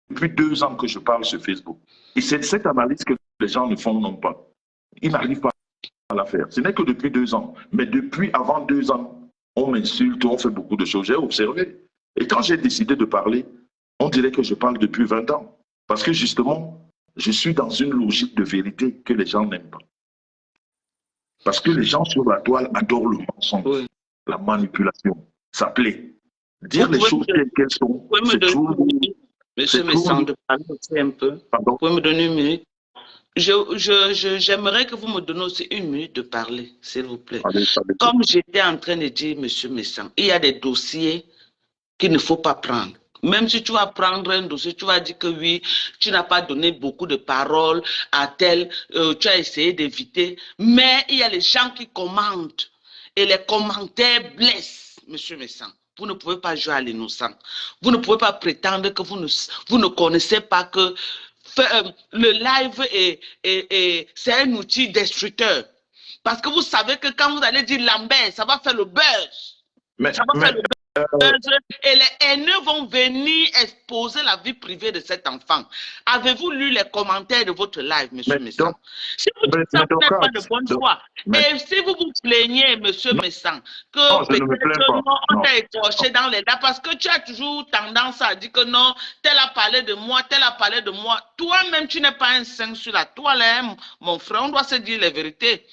depuis 2 ans que je parle sur Facebook. Et c'est cette analyse que les gens ne font non pas. Ils n'arrivent pas à la faire. Ce n'est que depuis 2 ans. Mais depuis avant 2 ans, on m'insulte, on fait beaucoup de choses. J'ai observé. Et quand j'ai décidé de parler, on dirait que je parle depuis 20 ans. Parce que justement, je suis dans une logique de vérité que les gens n'aiment pas. Parce que les gens sur la toile adorent le mensonge, la manipulation. Ça plaît. Dire les choses telles qu'elles sont, c'est trop... Monsieur Messant, de parler aussi un peu. Pardon? Vous pouvez me donner 1 minute? J'aimerais que vous me donniez aussi 1 minute de parler, s'il vous plaît. Allez. Comme j'étais en train de dire, monsieur Messant, il y a des dossiers qu'il ne faut pas prendre. Même si tu vas prendre un dossier, tu vas dire que oui, tu n'as pas donné beaucoup de paroles à tel, tu as essayé d'éviter. Mais il y a les gens qui commentent et les commentaires blessent, monsieur Messant. Vous ne pouvez pas jouer à l'innocent. Vous ne pouvez pas prétendre que vous ne connaissez pas que le live c'est un outil destructeur. Parce que vous savez que quand vous allez dire Lambert, ça va faire le buzz. Ça va faire le buzz. Et les haineux vont venir exposer la vie privée de cet enfant. Avez-vous lu les commentaires de votre live, monsieur Messant? Si vous dites ça, vous n'êtes pas de bonne foi. Et si vous vous plaignez, monsieur Messant, que peut-être on t'a écorché dans les lives, parce que tu as toujours tendance à dire que non, tel a parlé de moi, tel a parlé de moi. Toi-même, tu n'es pas un saint sur la toile, hein, mon frère. On doit se dire les vérités.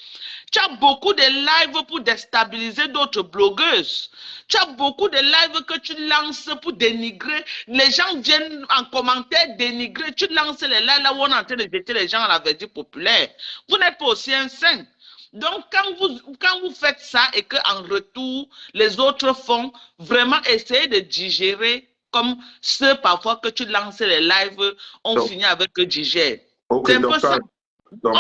Tu as beaucoup de lives pour déstabiliser d'autres blogueuses. Tu as beaucoup de lives que tu lances pour dénigrer. Les gens viennent en commentaire dénigrer. Tu lances les lives là où on est en train de jeter les gens à la verdure populaire. Vous n'êtes pas aussi un saint. Donc, quand vous faites ça et qu'en retour, les autres font, vraiment essayer de digérer comme ceux parfois que tu lances les lives, on finit avec que digère. Okay, c'est un peu ça. Nous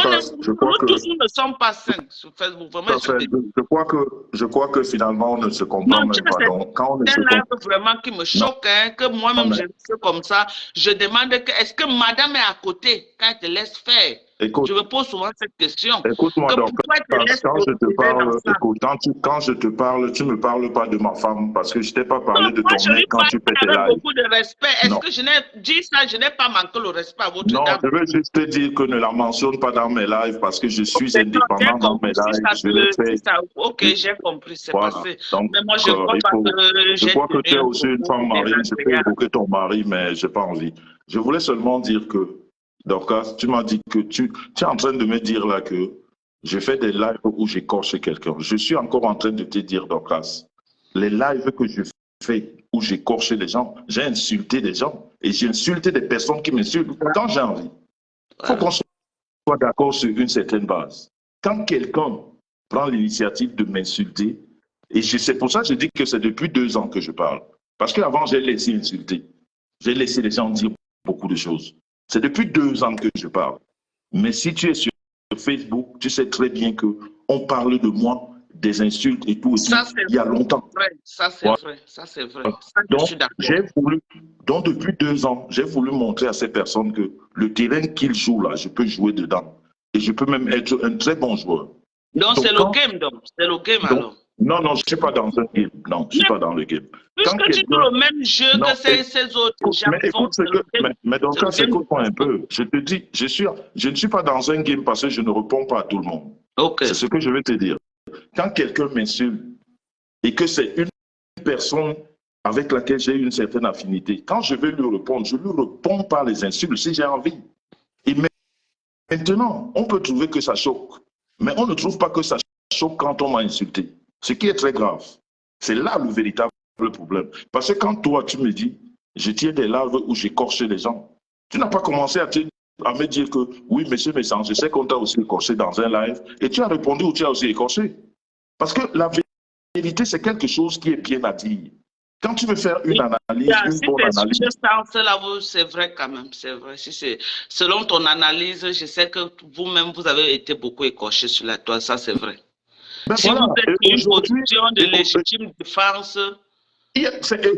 tous ne sommes pas sains sur Facebook. Vraiment, je crois que finalement, on ne se comprend même pas. Donc, quand on ne se comprend... vraiment qui me choque, hein, que moi-même, je fais comme ça. Je demande que, est-ce que madame est à côté quand elle te laisse faire? Écoute, je me pose souvent cette question. Écoute-moi donc, quand je te parle, tu ne me parles pas de ma femme parce que je ne t'ai pas parlé de ton mec quand tu fais tes lives. Beaucoup de respect. Est-ce que je n'ai dit ça, je n'ai pas manqué le respect à votre dame? Non, je veux juste te dire que ne la mentionne pas dans mes lives parce que je suis indépendant dans mes lives. Ok, j'ai compris, c'est passé. Donc, mais moi, je crois que tu es aussi une femme mariée. Je peux évoquer ton mari, mais je n'ai pas envie. Je voulais seulement dire que Dorcas, tu m'as dit que tu es en train de me dire là que je fais des lives où j'écorche quelqu'un. Je suis encore en train de te dire, Dorcas, les lives que je fais où j'écorche les gens, j'ai insulté des gens et j'ai insulté des personnes qui m'insultent quand j'ai envie. Il faut qu'on soit d'accord sur une certaine base. Quand quelqu'un prend l'initiative de m'insulter, et c'est pour ça que je dis que c'est depuis 2 ans que je parle. Parce qu'avant, j'ai laissé insulter. J'ai laissé les gens dire beaucoup de choses. C'est depuis 2 ans que je parle. Mais si tu es sur Facebook, tu sais très bien qu'on parle de moi, des insultes et tout, il y a longtemps. Ça, c'est vrai. Ça, c'est vrai. Donc, depuis 2 ans, j'ai voulu montrer à ces personnes que le terrain qu'ils jouent là, je peux jouer dedans. Et je peux même être un très bon joueur. Donc c'est le game, donc. C'est le game, alors. Non, non, je ne suis pas dans un game. Non, je ne suis pas dans le game. Puisque tu joues le même jeu que ces autres gens font. Mais dans le cas, écoute-moi un peu. Je te dis, je ne suis pas dans un game parce que je ne réponds pas à tout le monde. Okay. C'est ce que je vais te dire. Quand quelqu'un m'insulte et que c'est une personne avec laquelle j'ai une certaine affinité, quand je vais lui répondre, je lui réponds par les insultes si j'ai envie. Et maintenant, on peut trouver que ça choque, mais on ne trouve pas que ça choque quand on m'a insulté. Ce qui est très grave. C'est là le véritable problème. Parce que quand toi, tu me dis, je tiens des lives où j'écorche les gens, tu n'as pas commencé à me dire que, oui, monsieur Messant, je sais qu'on t'a aussi écorché dans un live, et tu as répondu où tu as aussi écorché. Parce que la vérité, c'est quelque chose qui est bien à dire. Quand tu veux faire une analyse, une bonne analyse. C'est vrai quand même, c'est vrai. Si c'est selon ton analyse, je sais que vous-même, vous avez été beaucoup écorché sur la toile, ça c'est vrai. Ben si voilà. vous êtes une position de légitime défense... Et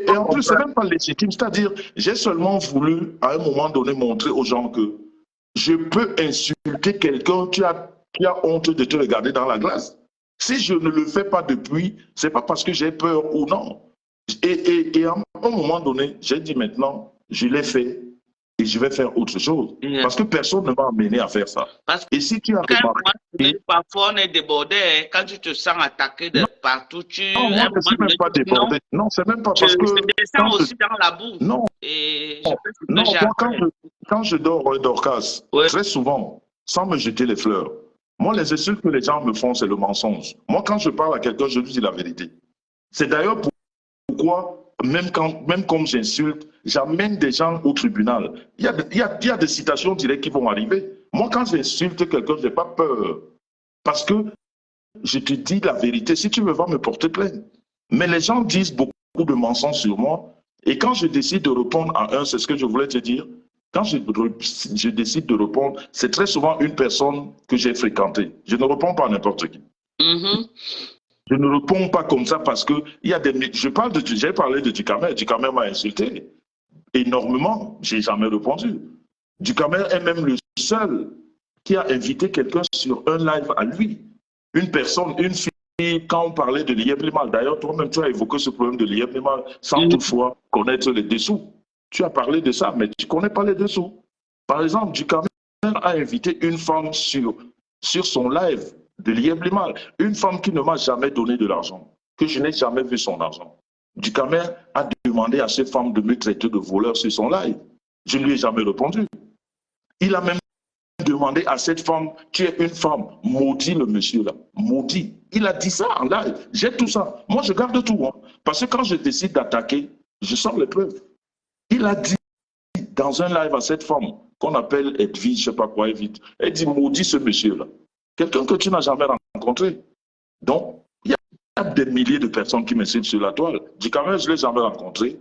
en plus, c'est même pas légitime. C'est-à-dire, j'ai seulement voulu, à un moment donné, montrer aux gens que je peux insulter quelqu'un qui a honte de te regarder dans la glace. Si je ne le fais pas depuis, c'est pas parce que j'ai peur ou non. Et à un moment donné, j'ai dit maintenant, je l'ai fait et je vais faire autre chose. Parce que personne ne m'a amené à faire ça. Et si tu as remarqué... Parfois, on est débordé. Quand tu te sens attaqué de partout, Non, moi, je ne suis même pas débordé. Non, c'est même pas parce que... Je descends aussi dans la boue. Non. Non, moi, quand je dors Dorcas, très souvent, sans me jeter les fleurs, moi, les insultes que les gens me font, c'est le mensonge. Moi, quand je parle à quelqu'un, je lui dis la vérité. C'est d'ailleurs pourquoi, même comme j'insulte, j'amène des gens au tribunal. Il y a des citations directes qui vont arriver. Moi, quand j'insulte quelqu'un, je n'ai pas peur. Parce que je te dis la vérité. Si tu veux, va me porter plainte. Mais les gens disent beaucoup de mensonges sur moi. Et quand je décide de répondre à un, c'est ce que je voulais te dire, quand je décide de répondre, c'est très souvent une personne que j'ai fréquentée. Je ne réponds pas à n'importe qui. Je ne réponds pas comme ça parce que il y a des... j'ai parlé de Ducamer. Ducamer m'a insulté énormément. Je n'ai jamais répondu. Ducamer est même le seul qui a invité quelqu'un sur un live à lui. Une personne, une fille, quand on parlait de l'IEB-Limal. D'ailleurs, toi-même, tu as évoqué ce problème de l'IEB-Limal sans toutefois connaître les dessous. Tu as parlé de ça, mais tu ne connais pas les dessous. Par exemple, Ducamer a invité une femme sur son live de l'IEB-Limal. Une femme qui ne m'a jamais donné de l'argent, que je n'ai jamais vu son argent. Ducamer a demandé à cette femme de me traiter de voleur sur son live. Je ne lui ai jamais répondu. Il a même demandé à cette femme, tu es une femme, maudit le monsieur là, maudit. Il a dit ça en live. J'ai tout ça. Moi, je garde tout. Hein, parce que quand je décide d'attaquer, je sors les preuves. Il a dit dans un live à cette femme, qu'on appelle Edwige, je ne sais pas quoi, Edwige, elle dit maudit ce monsieur là. Quelqu'un que tu n'as jamais rencontré. Donc, il y a des milliers de personnes qui m'insultent sur la toile. Ducamer, je ne l'ai jamais rencontré.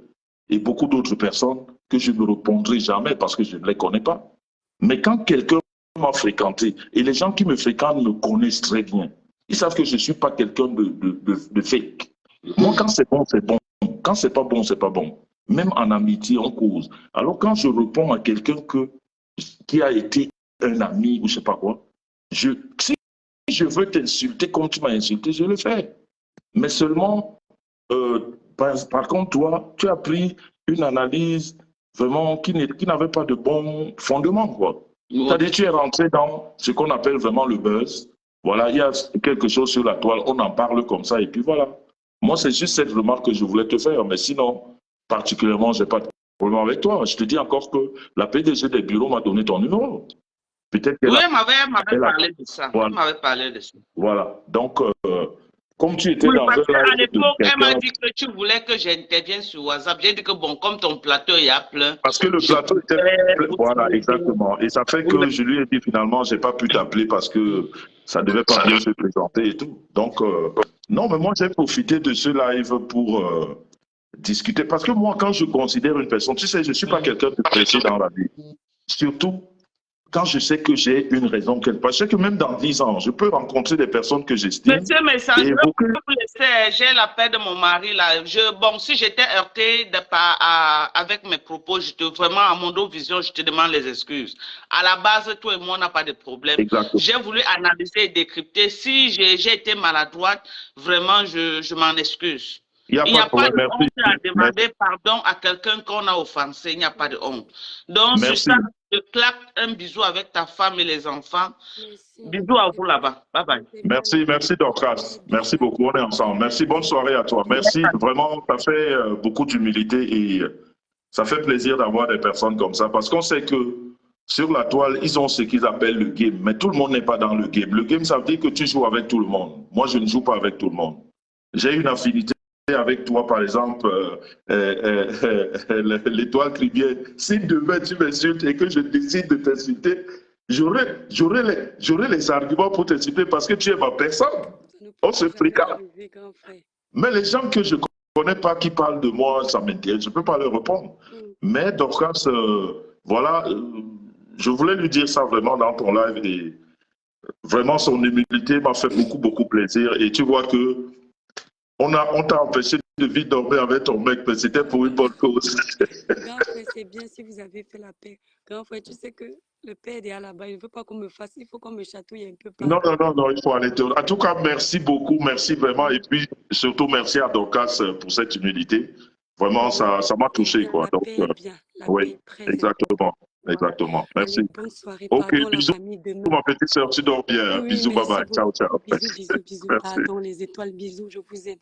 Et beaucoup d'autres personnes que je ne répondrai jamais parce que je ne les connais pas. Mais quand quelqu'un m'a fréquenté, et les gens qui me fréquentent me connaissent très bien, ils savent que je ne suis pas quelqu'un de fake. Moi, quand c'est bon, c'est bon. Quand c'est pas bon, c'est pas bon. Même en amitié, on cause. Alors quand je réponds à quelqu'un qui a été un ami ou je ne sais pas quoi, si je veux t'insulter comme tu m'as insulté, je le fais. Mais seulement, par contre, toi, tu as pris une analyse vraiment qui n'avait pas de bon fondement, quoi. C'est-à-dire, tu es rentré dans ce qu'on appelle vraiment le buzz. Voilà, il y a quelque chose sur la toile, on en parle comme ça, et puis voilà. Moi, c'est juste cette remarque que je voulais te faire, mais sinon, particulièrement, je n'ai pas de problème avec toi. Je te dis encore que la PDG des bureaux m'a donné ton numéro. Peut-être qu'elle m'avait parlé de ça. Voilà. Elle m'avait parlé de ça. Voilà. Donc, comme tu étais dans un live... À l'époque, elle m'a dit que tu voulais que j'intervienne sur WhatsApp. J'ai dit que bon, comme ton plateau est à plein... Parce que le plateau était plein. Voilà, exactement. Et ça fait que je lui ai dit finalement, je n'ai pas pu t'appeler parce que ça ne devait pas bien se présenter et tout. Donc, non, mais moi, j'ai profité de ce live pour discuter. Parce que moi, quand je considère une personne, tu sais, je ne suis pas quelqu'un de pressé dans la vie. Surtout quand je sais que j'ai une raison quelque part, je sais que même dans 10 ans, je peux rencontrer des personnes que j'estime. Monsieur Message, et je évoquer... peux vous laisser, j'ai la paix de mon mari là. Bon, si j'étais heurté avec mes propos, vraiment à mon dos vision, je te demande les excuses. À la base, toi et moi, on n'a pas de problème. J'ai voulu analyser et décrypter. Si j'ai été maladroite, vraiment, je m'en excuse. Il n'y a pas de honte à demander pardon à quelqu'un qu'on a offensé. Il n'y a pas de honte. Donc, sur ça, je claque un bisou avec ta femme et les enfants. Bisous à vous là-bas. Bye bye. Merci Dorcas. Merci beaucoup. On est ensemble. Merci. Bonne soirée à toi. Merci. Vraiment, ça fait beaucoup d'humilité et ça fait plaisir d'avoir des personnes comme ça parce qu'on sait que sur la toile, ils ont ce qu'ils appellent le game. Mais tout le monde n'est pas dans le game. Le game, ça veut dire que tu joues avec tout le monde. Moi, je ne joue pas avec tout le monde. J'ai une affinité avec toi, par exemple, l'étoile cribienne. Si demain tu m'insultes et que je décide de t'insulter, j'aurai les arguments pour t'insulter parce que tu es ma personne. On se fréquente. Mais les gens que je ne connais pas qui parlent de moi, ça m'intéresse, je ne peux pas leur répondre. Mais Dorcas, voilà, je voulais lui dire ça vraiment dans ton live et vraiment son humilité m'a fait beaucoup plaisir. Et tu vois que on t'a empêché de vite dormir avec ton mec, mais c'était pour une bonne cause. Grand frère, c'est bien si vous avez fait la paix. Grand frère, tu sais que le père est là-bas, il ne veut pas qu'on me fasse, il faut qu'on me chatouille un peu. Non, il faut aller. En tout cas, merci beaucoup, merci vraiment. Et puis, surtout, merci à Dorcas pour cette humilité. Vraiment, ça m'a touché, quoi. Donc, oui, exactement. Exactement. Merci. Allez, bonne soirée. Ok, Pardon, bisous. la famille, demain. Ma petite soeur, tu dors bien. Oui, bisous, bye bye. Ciao, ciao. Bisous. Merci. Pardon, les étoiles, bisous, je vous aime.